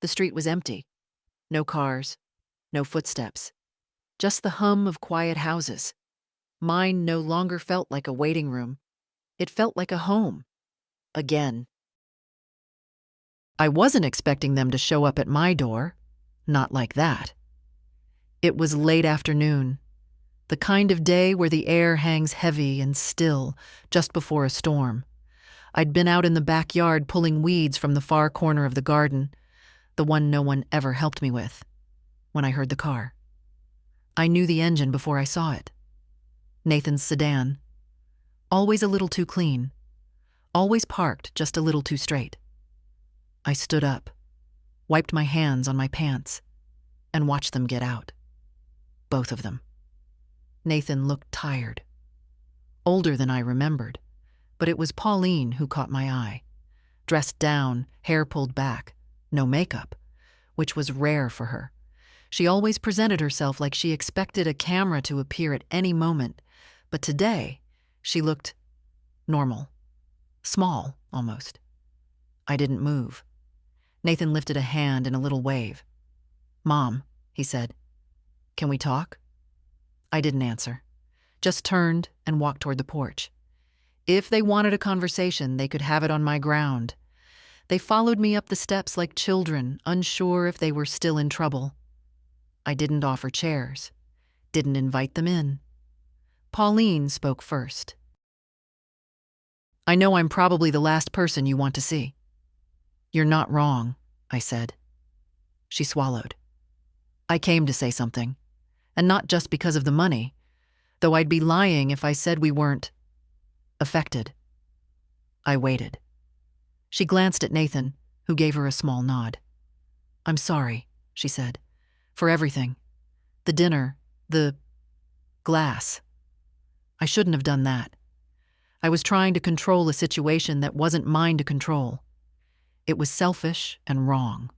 The street was empty. No cars, no footsteps. Just the hum of quiet houses. Mine no longer felt like a waiting room. It felt like a home. Again. I wasn't expecting them to show up at my door. Not like that. It was late afternoon. The kind of day where the air hangs heavy and still just before a storm. I'd been out in the backyard pulling weeds from the far corner of the garden, the one no one ever helped me with, when I heard the car. I knew the engine before I saw it. Nathan's sedan. Always a little too clean. Always parked just a little too straight. I stood up, wiped my hands on my pants, and watched them get out. Both of them. Nathan looked tired. Older than I remembered, but it was Pauline who caught my eye. Dressed down, hair pulled back, no makeup, which was rare for her. She always presented herself like she expected a camera to appear at any moment, but today she looked normal, small almost. I didn't move. Nathan lifted a hand in a little wave. "Mom," he said, "can we talk?" I didn't answer, just turned and walked toward the porch. If they wanted a conversation, they could have it on my ground. They followed me up the steps like children, unsure if they were still in trouble. I didn't offer chairs, didn't invite them in. Pauline spoke first. "I know I'm probably the last person you want to see." "You're not wrong," I said. She swallowed. "I came to say something, and not just because of the money, though I'd be lying if I said we weren't affected." I waited. She glanced at Nathan, who gave her a small nod. "I'm sorry," she said, "for everything. The dinner, the glass. I shouldn't have done that. I was trying to control a situation that wasn't mine to control. It was selfish and wrong."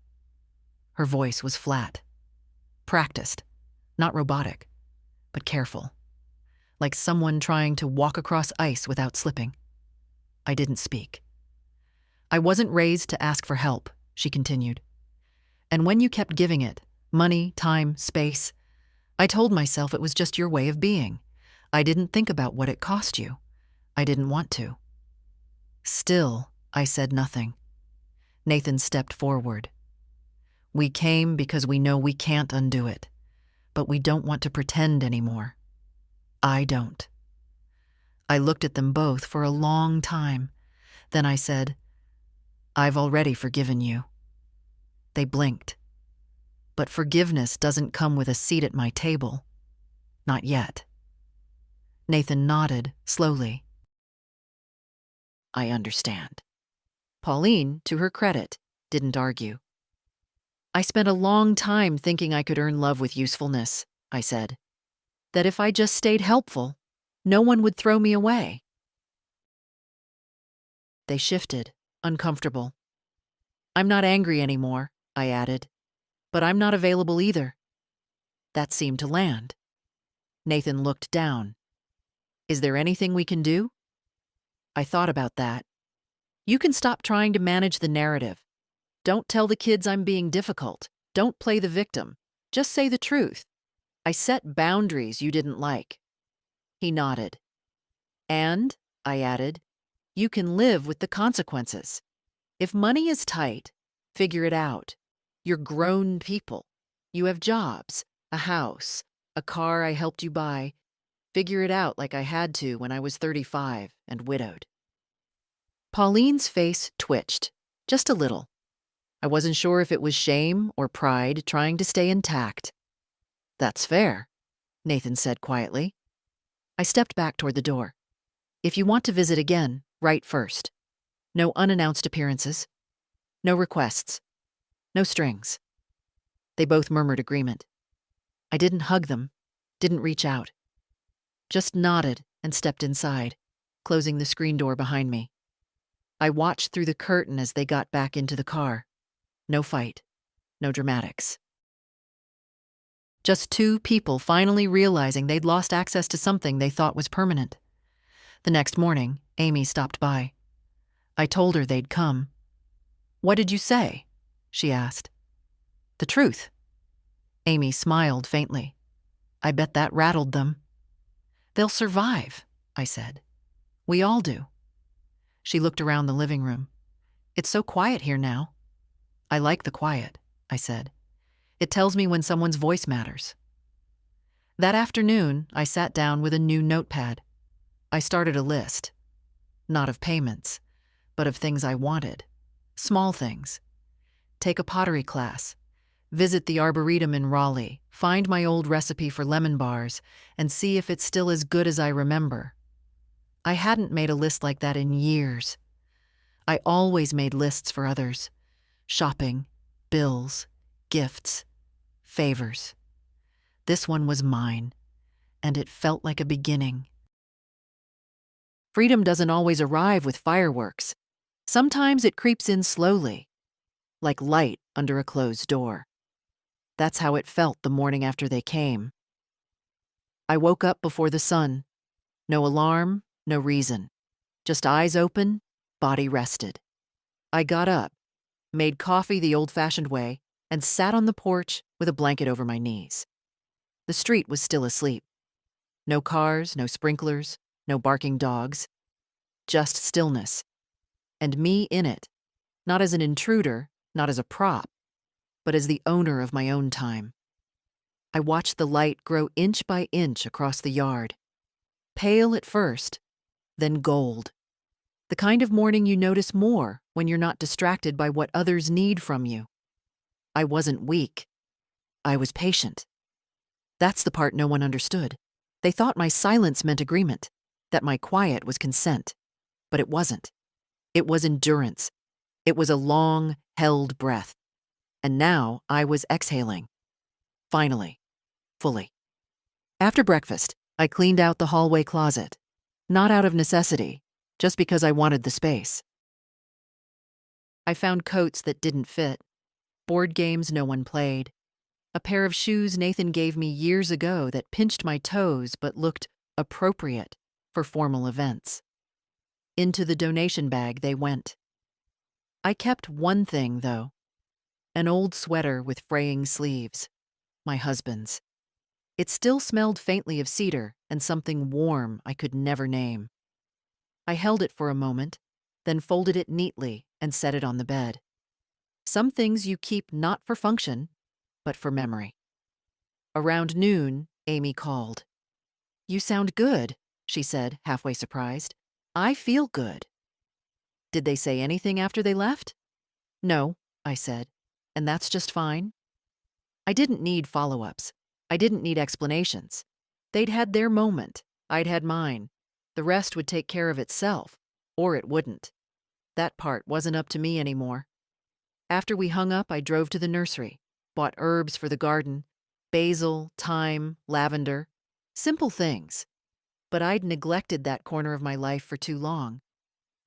Her voice was flat. Practiced, not robotic, but careful, like someone trying to walk across ice without slipping. I didn't speak. "I wasn't raised to ask for help," she continued. "And when you kept giving it, money, time, space, I told myself it was just your way of being. I didn't think about what it cost you. I didn't want to." Still, I said nothing. Nathan stepped forward. "We came because we know we can't undo it, but we don't want to pretend anymore. I don't." I looked at them both for a long time. Then I said, "I've already forgiven you." They blinked. "But forgiveness doesn't come with a seat at my table. Not yet." Nathan nodded, slowly. "I understand." Pauline, to her credit, didn't argue. "I spent a long time thinking I could earn love with usefulness," I said. "That if I just stayed helpful, no one would throw me away." They shifted, uncomfortable. "I'm not angry anymore," I added, "but I'm not available either." That seemed to land. Nathan looked down. "Is there anything we can do?" I thought about that. "You can stop trying to manage the narrative. Don't tell the kids I'm being difficult. Don't play the victim. Just say the truth. I set boundaries you didn't like." He nodded. "And," I added, "you can live with the consequences. If money is tight, figure it out. You're grown people. You have jobs, a house, a car I helped you buy. Figure it out like I had to when I was 35 and widowed." Pauline's face twitched, just a little. I wasn't sure if it was shame or pride trying to stay intact. "That's fair," Nathan said quietly. I stepped back toward the door. "If you want to visit again, write first. No unannounced appearances. No requests. No strings." They both murmured agreement. I didn't hug them, didn't reach out. Just nodded and stepped inside, closing the screen door behind me. I watched through the curtain as they got back into the car. No fight, no dramatics. Just two people finally realizing they'd lost access to something they thought was permanent. The next morning, Amy stopped by. I told her they'd come. "What did you say?" she asked. "The truth." Amy smiled faintly. "I bet that rattled them." "They'll survive," I said. "We all do." She looked around the living room. "It's so quiet here now." "I like the quiet," I said. "It tells me when someone's voice matters." That afternoon, I sat down with a new notepad. I started a list. Not of payments, but of things I wanted. Small things. Take a pottery class. Visit the Arboretum in Raleigh. Find my old recipe for lemon bars and see if it's still as good as I remember. I hadn't made a list like that in years. I always made lists for others. Shopping, bills, gifts, favors. This one was mine, and it felt like a beginning. Freedom doesn't always arrive with fireworks. Sometimes it creeps in slowly, like light under a closed door. That's how it felt the morning after they came. I woke up before the sun. No alarm, no reason. Just eyes open, body rested. I got up, made coffee the old-fashioned way, and sat on the porch with a blanket over my knees. The street was still asleep. No cars, no sprinklers, no barking dogs. Just stillness. And me in it, not as an intruder, not as a prop, but as the owner of my own time. I watched the light grow inch by inch across the yard. Pale at first, then gold. The kind of morning you notice more when you're not distracted by what others need from you. I wasn't weak. I was patient. That's the part no one understood. They thought my silence meant agreement, that my quiet was consent. But it wasn't. It was endurance. It was a long, held breath. And now I was exhaling. Finally. Fully. After breakfast, I cleaned out the hallway closet. Not out of necessity, just because I wanted the space. I found coats that didn't fit, board games no one played, a pair of shoes Nathan gave me years ago that pinched my toes but looked appropriate for formal events. Into the donation bag they went. I kept one thing, though. An old sweater with fraying sleeves. My husband's. It still smelled faintly of cedar and something warm I could never name. I held it for a moment, then folded it neatly and set it on the bed. Some things you keep not for function, but for memory. Around noon, Amy called. "You sound good," she said, halfway surprised. "I feel good." Did they say anything after they left? No, I said, and that's just fine. I didn't need follow-ups. I didn't need explanations. They'd had their moment. I'd had mine. The rest would take care of itself, or it wouldn't. That part wasn't up to me anymore. After we hung up, I drove to the nursery, bought herbs for the garden, basil, thyme, lavender, simple things. But I'd neglected that corner of my life for too long.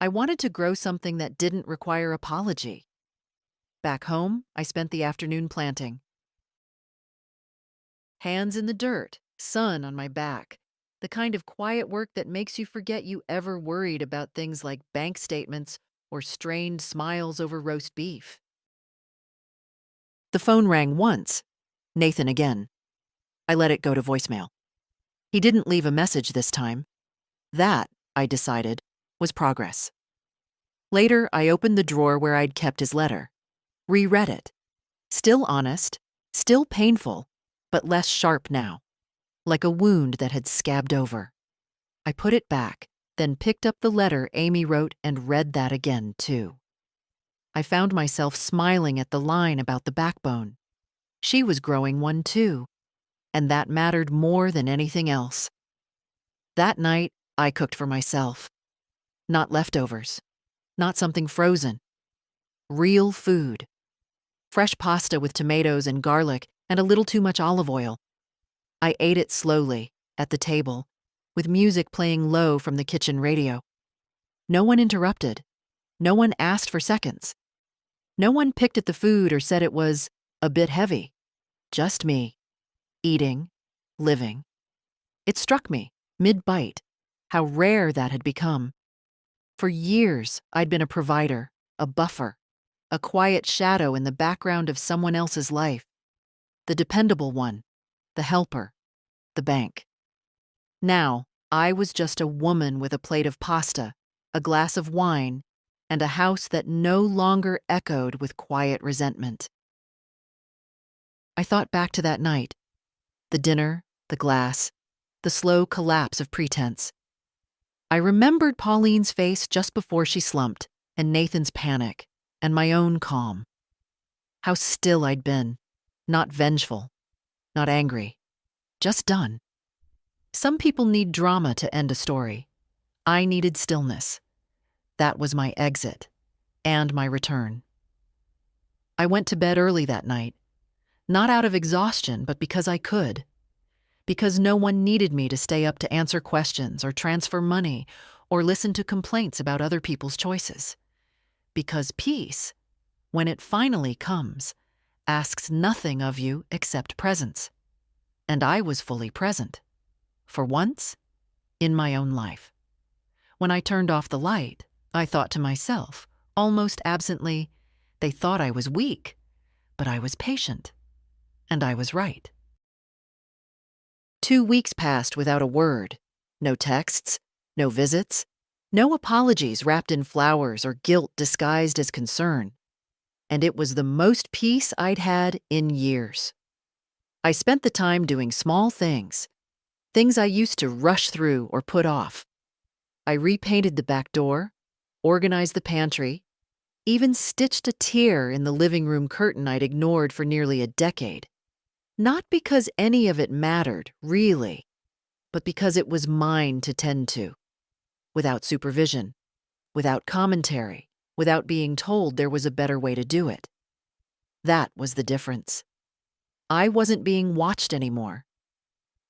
I wanted to grow something that didn't require apology. Back home, I spent the afternoon planting. Hands in the dirt, sun on my back, the kind of quiet work that makes you forget you ever worried about things like bank statements or strained smiles over roast beef. The phone rang once. Nathan again. I let it go to voicemail. He didn't leave a message this time. That, I decided, was progress. Later, I opened the drawer where I'd kept his letter. Reread it. Still honest, still painful, but less sharp now, like a wound that had scabbed over. I put it back, then picked up the letter Amy wrote and read that again, too. I found myself smiling at the line about the backbone. She was growing one, too, and that mattered more than anything else. That night, I cooked for myself. Not leftovers. Not something frozen. Real food. Fresh pasta with tomatoes and garlic and a little too much olive oil. I ate it slowly, at the table, with music playing low from the kitchen radio. No one interrupted. No one asked for seconds. No one picked at the food or said it was a bit heavy. Just me, eating, living. It struck me, mid-bite, how rare that had become. For years, I'd been a provider, a buffer, a quiet shadow in the background of someone else's life. The dependable one, the helper, the bank. Now, I was just a woman with a plate of pasta, a glass of wine, and a house that no longer echoed with quiet resentment. I thought back to that night. The dinner, the glass, the slow collapse of pretense. I remembered Pauline's face just before she slumped, and Nathan's panic, and my own calm. How still I'd been, not vengeful, not angry, just done. Some people need drama to end a story. I needed stillness. That was my exit, and my return. I went to bed early that night, not out of exhaustion, but because I could. Because no one needed me to stay up to answer questions or transfer money or listen to complaints about other people's choices. Because peace, when it finally comes, asks nothing of you except presence. And I was fully present. For once, in my own life. When I turned off the light, I thought to myself, almost absently, they thought I was weak, but I was patient. And I was right. 2 weeks passed without a word. No texts, no visits, no apologies wrapped in flowers or guilt disguised as concern. And it was the most peace I'd had in years. I spent the time doing small things I used to rush through or put off. I repainted the back door, organized the pantry, even stitched a tear in the living room curtain I'd ignored for nearly a decade. Not because any of it mattered, really, but because it was mine to tend to. Without supervision, without commentary, without being told there was a better way to do it. That was the difference. I wasn't being watched anymore.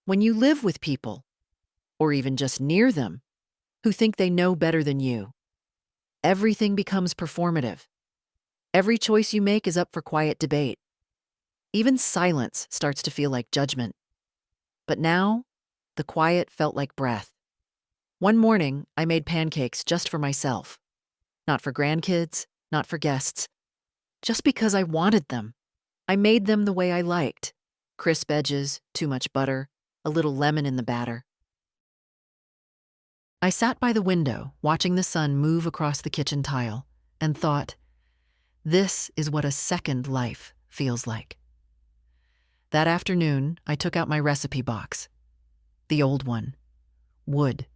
When you live with people, or even just near them, who think they know better than you, everything becomes performative. Every choice you make is up for quiet debate. Even silence starts to feel like judgment. But now, the quiet felt like breath. One morning, I made pancakes just for myself. Not for grandkids, not for guests. Just because I wanted them. I made them the way I liked. Crisp edges, too much butter, a little lemon in the batter. I sat by the window, watching the sun move across the kitchen tile, and thought, this is what a second life feels like. That afternoon, I took out my recipe box. The old one. Wood.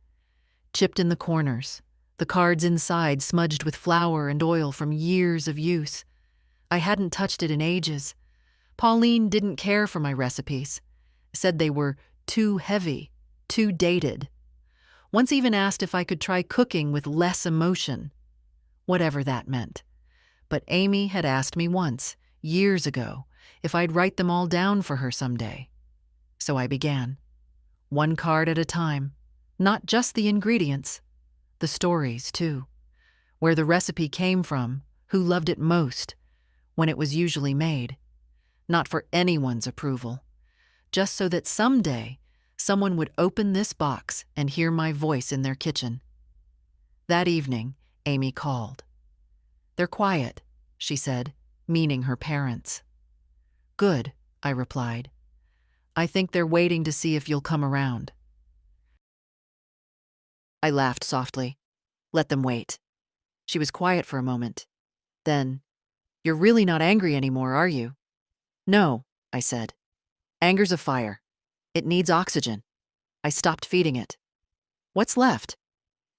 Chipped in the corners, the cards inside smudged with flour and oil from years of use. I hadn't touched it in ages. Pauline didn't care for my recipes. Said they were too heavy, too dated. Once even asked if I could try cooking with less emotion. Whatever that meant. But Amy had asked me once, years ago, if I'd write them all down for her someday. So I began. One card at a time. Not just the ingredients. The stories, too. Where the recipe came from, who loved it most, when it was usually made. Not for anyone's approval. Just so that someday, someone would open this box and hear my voice in their kitchen. That evening, Amy called. They're quiet, she said, meaning her parents. Good, I replied. I think they're waiting to see if you'll come around. I laughed softly. Let them wait. She was quiet for a moment. Then, you're really not angry anymore, are you? No, I said. Anger's a fire. It needs oxygen. I stopped feeding it. What's left?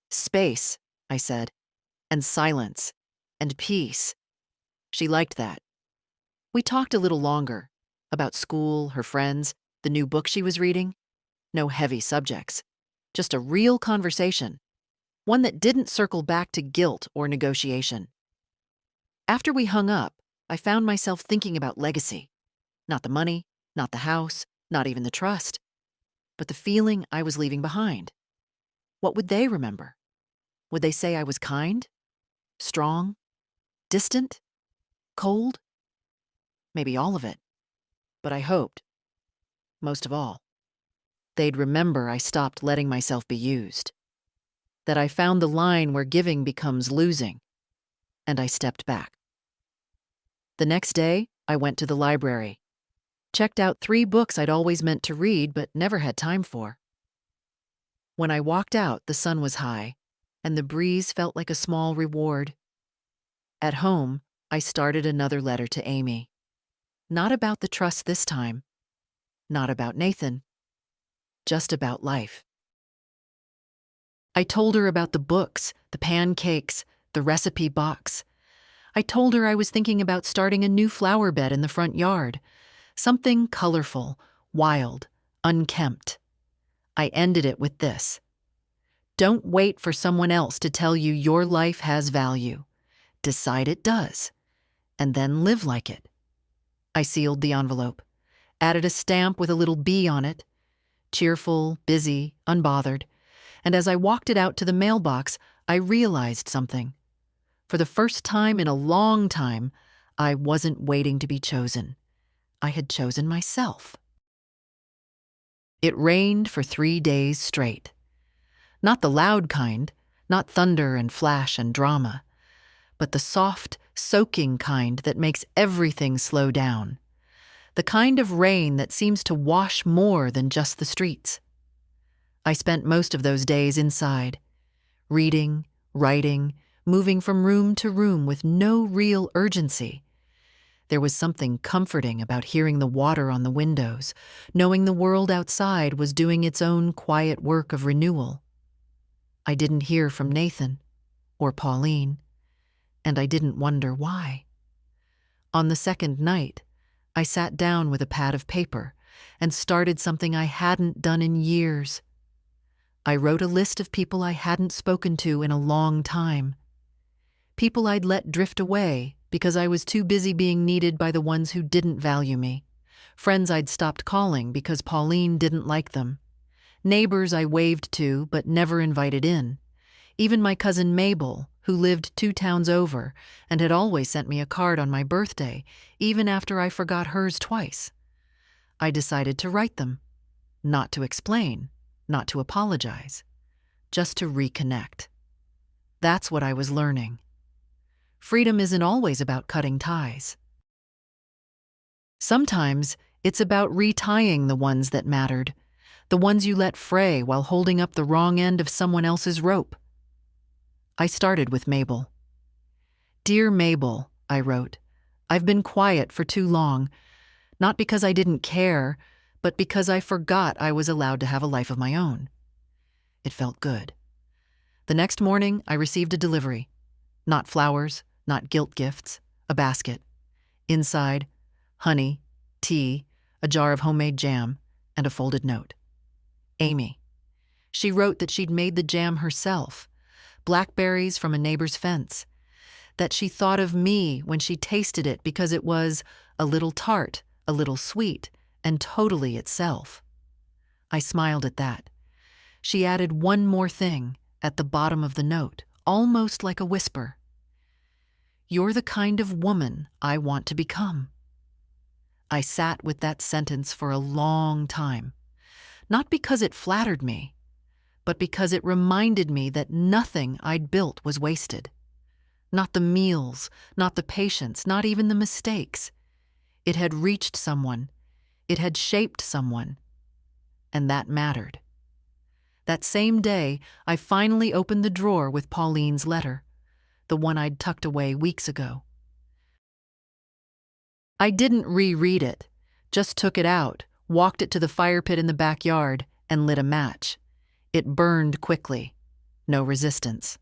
Space, I said, and silence, and peace. She liked that. We talked a little longer, about school, her friends, the new book she was reading. No heavy subjects, just a real conversation, one that didn't circle back to guilt or negotiation. After we hung up, I found myself thinking about legacy. Not the money, not the house, not even the trust, but the feeling I was leaving behind. What would they remember? Would they say I was kind? Strong? Distant? Cold? Maybe all of it. But I hoped, most of all, they'd remember I stopped letting myself be used. That I found the line where giving becomes losing, and I stepped back. The next day, I went to the library. Checked out 3 books I'd always meant to read but never had time for. When I walked out, the sun was high, and the breeze felt like a small reward. At home, I started another letter to Amy. Not about the trust this time. Not about Nathan. Just about life. I told her about the books, the pancakes, the recipe box. I told her I was thinking about starting a new flower bed in the front yard. Something colorful, wild, unkempt. I ended it with this. Don't wait for someone else to tell you your life has value. Decide it does, and then live like it. I sealed the envelope, added a stamp with a little B on it. Cheerful, busy, unbothered. And as I walked it out to the mailbox, I realized something. For the first time in a long time, I wasn't waiting to be chosen. I had chosen myself. It rained for 3 days straight. Not the loud kind, not thunder and flash and drama, but the soft, soaking kind that makes everything slow down. The kind of rain that seems to wash more than just the streets. I spent most of those days inside, reading, writing, moving from room to room with no real urgency. There was something comforting about hearing the water on the windows, knowing the world outside was doing its own quiet work of renewal. I didn't hear from Nathan or Pauline, and I didn't wonder why. On the second night, I sat down with a pad of paper and started something I hadn't done in years. I wrote a list of people I hadn't spoken to in a long time. People I'd let drift away because I was too busy being needed by the ones who didn't value me. Friends I'd stopped calling because Pauline didn't like them. Neighbors I waved to but never invited in. Even my cousin Mabel, who lived 2 towns over and had always sent me a card on my birthday, even after I forgot hers twice. I decided to write them. Not to explain, not to apologize, just to reconnect. That's what I was learning. Freedom isn't always about cutting ties. Sometimes it's about retying the ones that mattered, the ones you let fray while holding up the wrong end of someone else's rope. I started with Mabel. "Dear Mabel," I wrote, "I've been quiet for too long, not because I didn't care, but because I forgot I was allowed to have a life of my own." It felt good. The next morning, I received a delivery. Not flowers, not guilt gifts, a basket. Inside, honey, tea, a jar of homemade jam, and a folded note. Amy. She wrote that she'd made the jam herself, blackberries from a neighbor's fence, that she thought of me when she tasted it because it was a little tart, a little sweet, and totally itself. I smiled at that. She added one more thing at the bottom of the note, almost like a whisper. "You're the kind of woman I want to become." I sat with that sentence for a long time, not because it flattered me, but because it reminded me that nothing I'd built was wasted. Not the meals, not the patience, not even the mistakes. It had reached someone. It had shaped someone. And that mattered. That same day, I finally opened the drawer with Pauline's letter, the one I'd tucked away weeks ago. I didn't reread it, just took it out, walked it to the fire pit in the backyard, and lit a match. It burned quickly. No resistance.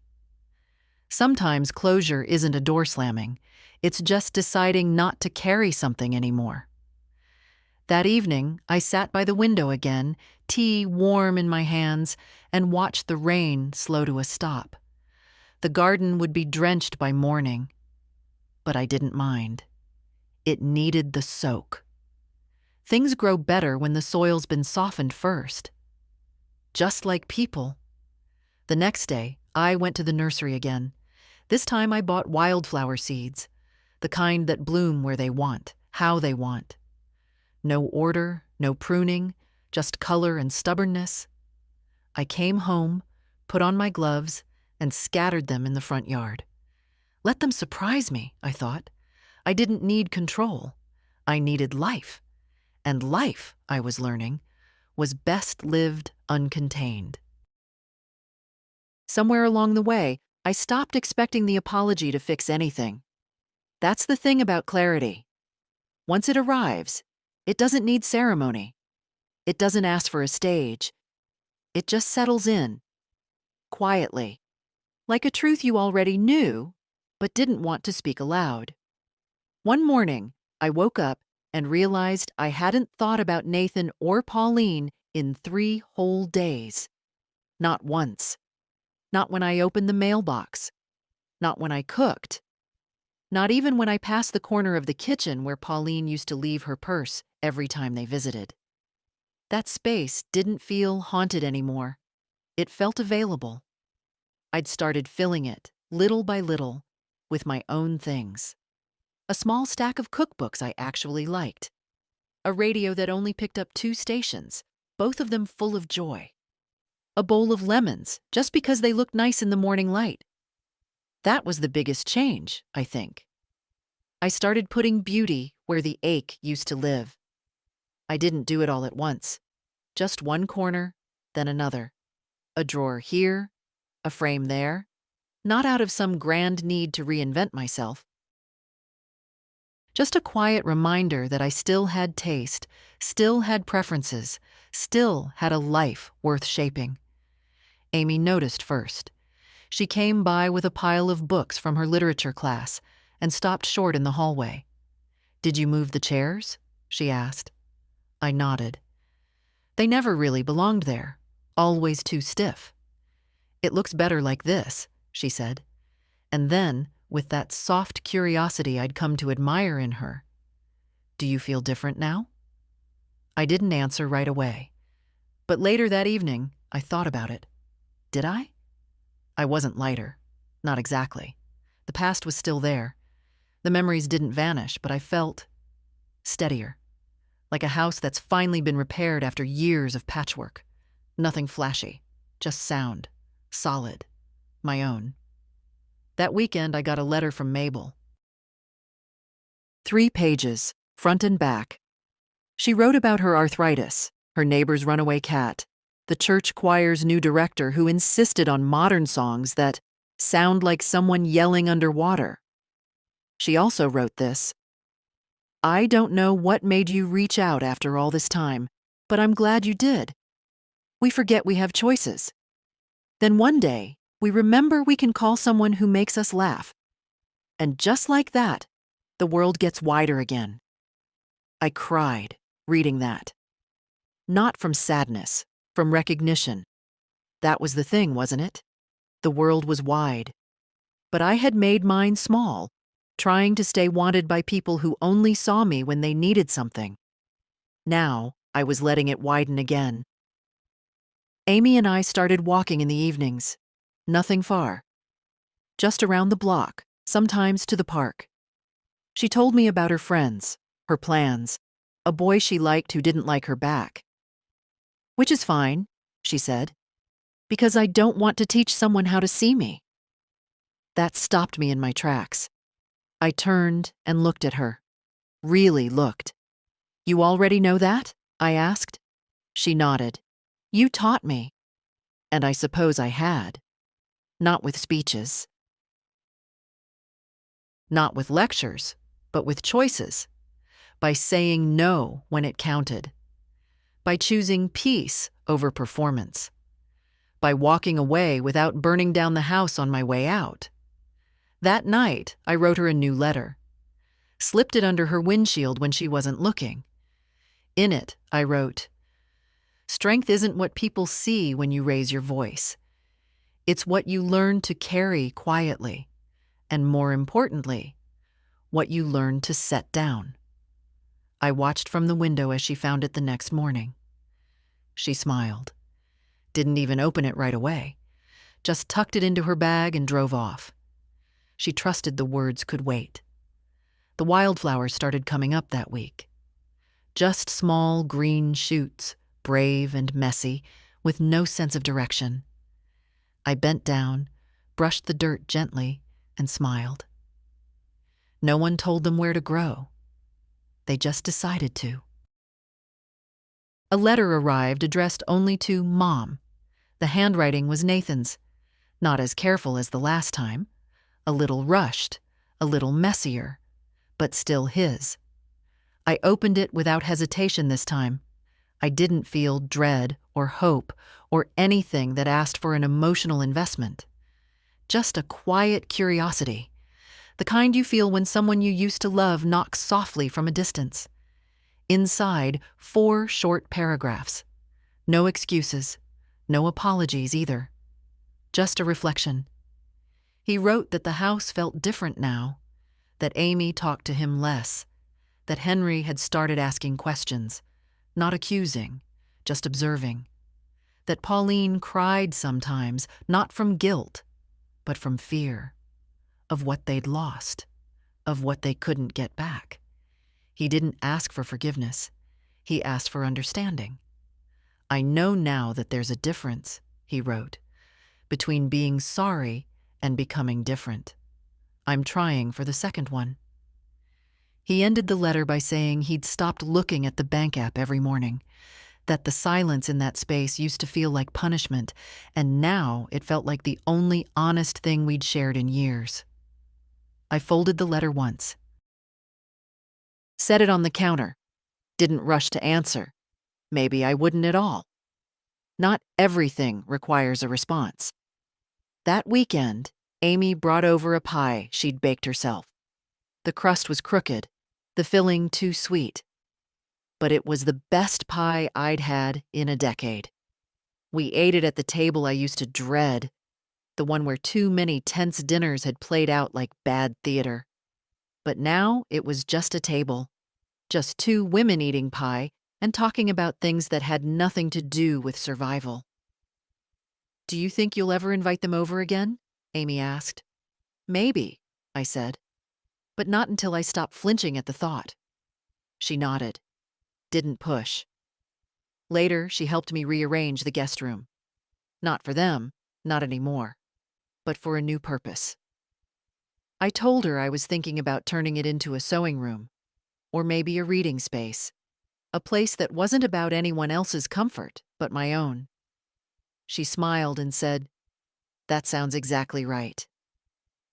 Sometimes closure isn't a door slamming. It's just deciding not to carry something anymore. That evening, I sat by the window again, tea warm in my hands, and watched the rain slow to a stop. The garden would be drenched by morning, but I didn't mind. It needed the soak. Things grow better when the soil's been softened first. Just like people. The next day, I went to the nursery again. This time I bought wildflower seeds, the kind that bloom where they want, how they want. No order, no pruning, just color and stubbornness. I came home, put on my gloves, and scattered them in the front yard. Let them surprise me, I thought. I didn't need control. I needed life. And life, I was learning, was best lived uncontained. Somewhere along the way, I stopped expecting the apology to fix anything. That's the thing about clarity. Once it arrives, it doesn't need ceremony. It doesn't ask for a stage. It just settles in, quietly, like a truth you already knew, but didn't want to speak aloud. One morning, I woke up and realized I hadn't thought about Nathan or Pauline in 3 whole days. Not once. Not when I opened the mailbox. Not when I cooked. Not even when I passed the corner of the kitchen where Pauline used to leave her purse every time they visited. That space didn't feel haunted anymore. It felt available. I'd started filling it, little by little, with my own things. a small stack of cookbooks I actually liked, a radio that only picked up 2 stations, both of them full of joy, a bowl of lemons just because they looked nice in the morning light. That was the biggest change, I think. I started putting beauty where the ache used to live. I didn't do it all at once. Just one corner, then another. A drawer here, a frame there. Not out of some grand need to reinvent myself. Just a quiet reminder that I still had taste, still had preferences, still had a life worth shaping. Amy noticed first. She came by with a pile of books from her literature class and stopped short in the hallway. "Did you move the chairs?" she asked. I nodded. They never really belonged there, always too stiff. "It looks better like this," she said. And then, with that soft curiosity I'd come to admire in her, "Do you feel different now?" I didn't answer right away. But later that evening, I thought about it. Did I? I wasn't lighter. Not exactly. The past was still there. The memories didn't vanish, but I felt steadier. Like a house that's finally been repaired after years of patchwork. Nothing flashy, just sound, solid, my own. That weekend, I got a letter from Mabel. 3 pages, front and back. She wrote about her arthritis, her neighbor's runaway cat, the church choir's new director who insisted on modern songs that sound like someone yelling underwater. She also wrote this: "I don't know what made you reach out after all this time, but I'm glad you did. We forget we have choices. Then one day, we remember we can call someone who makes us laugh. And just like that, the world gets wider again." I cried, reading that. Not from sadness, from recognition. That was the thing, wasn't it? The world was wide. But I had made mine small, trying to stay wanted by people who only saw me when they needed something. Now, I was letting it widen again. Amy and I started walking in the evenings. Nothing far. Just around the block, sometimes to the park. She told me about her friends, her plans, a boy she liked who didn't like her back. "Which is fine," she said, "because I don't want to teach someone how to see me." That stopped me in my tracks. I turned and looked at her. Really looked. "You already know that?" I asked. She nodded. "You taught me." And I suppose I had. Not with speeches. Not with lectures, but with choices. By saying no when it counted. By choosing peace over performance. By walking away without burning down the house on my way out. That night, I wrote her a new letter. Slipped it under her windshield when she wasn't looking. In it, I wrote, "Strength isn't what people see when you raise your voice. It's what you learn to carry quietly, and more importantly, what you learn to set down." I watched from the window as she found it the next morning. She smiled. Didn't even open it right away. Just tucked it into her bag and drove off. She trusted the words could wait. The wildflowers started coming up that week. Just small green shoots, brave and messy, with no sense of direction. I bent down, brushed the dirt gently, and smiled. No one told them where to grow. They just decided to. A letter arrived addressed only to Mom. The handwriting was Nathan's, not as careful as the last time, a little rushed, a little messier, but still his. I opened it without hesitation this time. I didn't feel dread or hope or anything that asked for an emotional investment. Just a quiet curiosity, the kind you feel when someone you used to love knocks softly from a distance. Inside, 4 short paragraphs. No excuses, no apologies either. Just a reflection. He wrote that the house felt different now, that Amy talked to him less, that Henry had started asking questions, not accusing, just observing, that Pauline cried sometimes, not from guilt, but from fear, of what they'd lost, of what they couldn't get back. He didn't ask for forgiveness. He asked for understanding. "I know now that there's a difference," he wrote, "between being sorry and becoming different. I'm trying for the second one." He ended the letter by saying he'd stopped looking at the bank app every morning, that the silence in that space used to feel like punishment, and now it felt like the only honest thing we'd shared in years. I folded the letter once, set it on the counter, didn't rush to answer. Maybe I wouldn't at all. Not everything requires a response. That weekend, Amy brought over a pie she'd baked herself. The crust was crooked, the filling too sweet. But it was the best pie I'd had in a decade. We ate it at the table I used to dread, the one where too many tense dinners had played out like bad theater. But now it was just a table, just two women eating pie and talking about things that had nothing to do with survival. "Do you think you'll ever invite them over again?" Amy asked. "Maybe," I said, "but not until I stop flinching at the thought." She nodded, didn't push. Later, she helped me rearrange the guest room. Not for them, not anymore, but for a new purpose. I told her I was thinking about turning it into a sewing room, or maybe a reading space, a place that wasn't about anyone else's comfort, but my own. She smiled and said, "That sounds exactly right."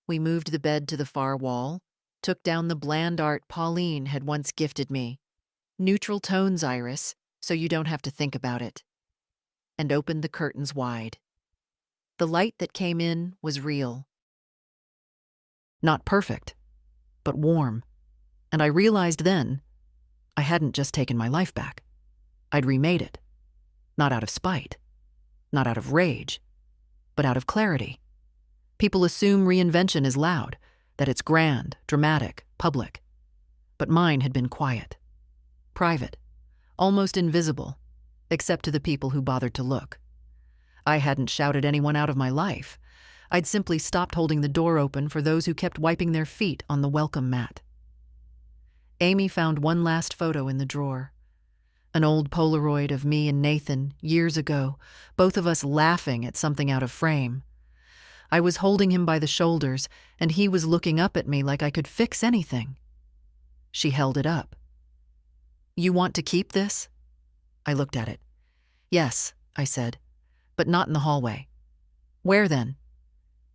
We moved the bed to the far wall, took down the bland art Pauline had once gifted me, neutral tones, Iris, so you don't have to think about it, and opened the curtains wide. The light that came in was real. Not perfect, but warm. And I realized then I hadn't just taken my life back. I'd remade it. Not out of spite, not out of rage, but out of clarity. People assume reinvention is loud, that it's grand, dramatic, public. But mine had been quiet, private, almost invisible, except to the people who bothered to look. I hadn't shouted anyone out of my life. I'd simply stopped holding the door open for those who kept wiping their feet on the welcome mat. Amy found one last photo in the drawer. An old Polaroid of me and Nathan, years ago, both of us laughing at something out of frame. I was holding him by the shoulders, and he was looking up at me like I could fix anything. She held it up. "You want to keep this?" I looked at it. "Yes," I said, "but not in the hallway." "Where then?"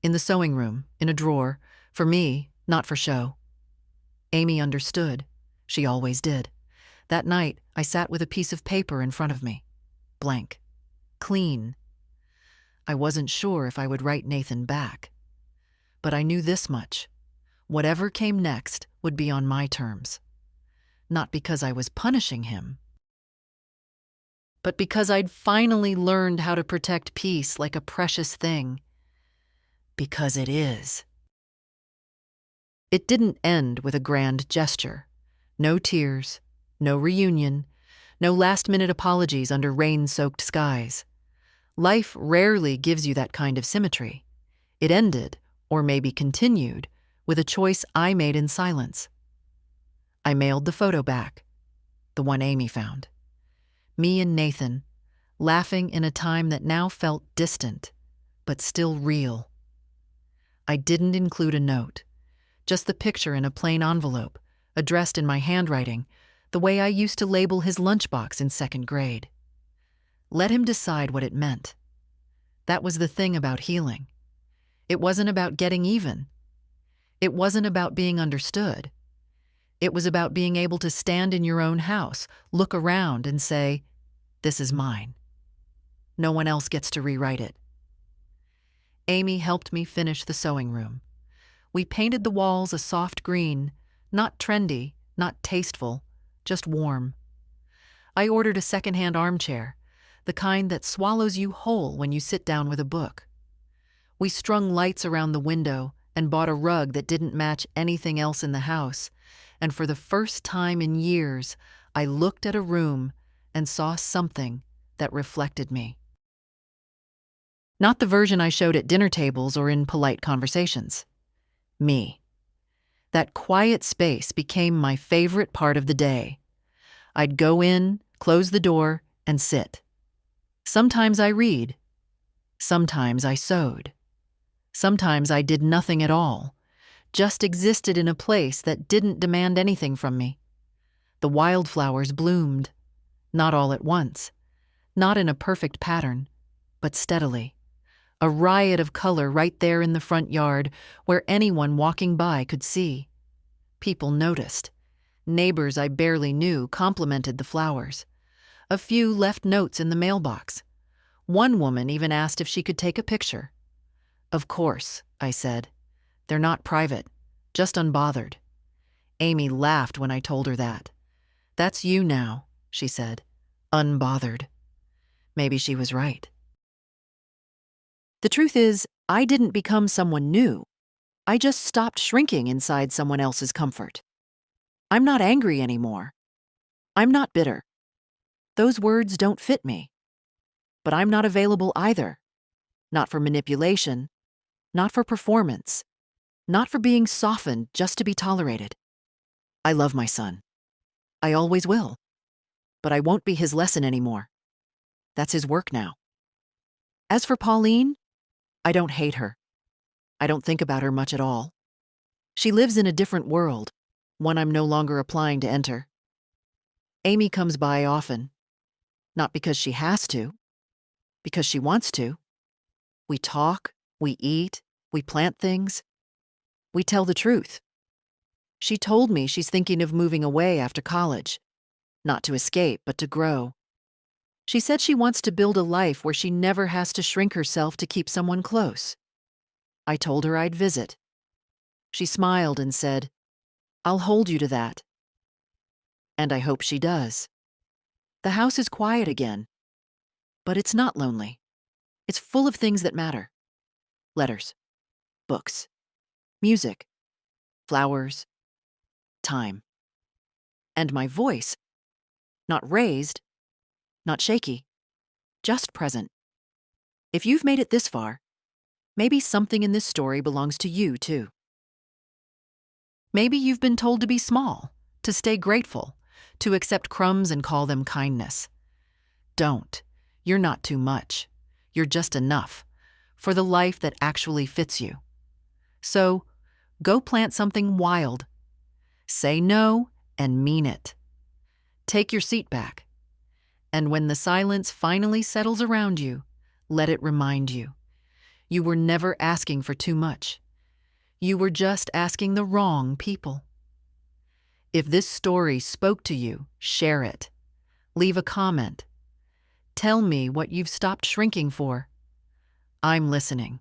"In the sewing room, in a drawer. For me, not for show." Amy understood. She always did. That night, I sat with a piece of paper in front of me. Blank. Clean. I wasn't sure if I would write Nathan back. But I knew this much. Whatever came next would be on my terms. Not because I was punishing him, but because I'd finally learned how to protect peace like a precious thing. Because it is. It didn't end with a grand gesture. No tears, no reunion, no last-minute apologies under rain-soaked skies. Life rarely gives you that kind of symmetry. It ended, or maybe continued, with a choice I made in silence. I mailed the photo back, the one Amy found. Me and Nathan, laughing in a time that now felt distant, but still real. I didn't include a note, just the picture in a plain envelope, addressed in my handwriting, the way I used to label his lunchbox in second grade. Let him decide what it meant. That was the thing about healing. It wasn't about getting even. It wasn't about being understood. It was about being able to stand in your own house, look around, and say, "This is mine." No one else gets to rewrite it. Amy helped me finish the sewing room. We painted the walls a soft green, not trendy, not tasteful, just warm. I ordered a secondhand armchair, the kind that swallows you whole when you sit down with a book. We strung lights around the window and bought a rug that didn't match anything else in the house, and for the first time in years, I looked at a room and saw something that reflected me. Not the version I showed at dinner tables or in polite conversations. Me. That quiet space became my favorite part of the day. I'd go in, close the door, and sit. Sometimes I read. Sometimes I sewed. Sometimes I did nothing at all, just existed in a place that didn't demand anything from me. The wildflowers bloomed, not all at once, not in a perfect pattern, but steadily. A riot of color right there in the front yard where anyone walking by could see. People noticed. Neighbors I barely knew complimented the flowers. A few left notes in the mailbox. One woman even asked if she could take a picture. "Of course," I said. "They're not private, just unbothered." Amy laughed when I told her that. "That's you now," she said. "Unbothered." Maybe she was right. The truth is, I didn't become someone new. I just stopped shrinking inside someone else's comfort. I'm not angry anymore. I'm not bitter. Those words don't fit me. But I'm not available either. Not for manipulation. Not for performance. Not for being softened just to be tolerated. I love my son. I always will. But I won't be his lesson anymore. That's his work now. As for Pauline, I don't hate her. I don't think about her much at all. She lives in a different world, one I'm no longer applying to enter. Amy comes by often. Not because she has to, because she wants to. We talk, we eat, we plant things. We tell the truth. She told me she's thinking of moving away after college. Not to escape, but to grow. She said she wants to build a life where she never has to shrink herself to keep someone close. I told her I'd visit. She smiled and said, "I'll hold you to that." And I hope she does. The house is quiet again. But it's not lonely. It's full of things that matter. Letters, books, music, flowers, time. And my voice, not raised, not shaky, just present. If you've made it this far, maybe something in this story belongs to you too. Maybe you've been told to be small, to stay grateful, to accept crumbs and call them kindness. Don't. You're not too much. You're just enough for the life that actually fits you. So, go plant something wild. Say no and mean it. Take your seat back. And when the silence finally settles around you, let it remind you. You were never asking for too much. You were just asking the wrong people. If this story spoke to you, share it. Leave a comment. Tell me what you've stopped shrinking for. I'm listening.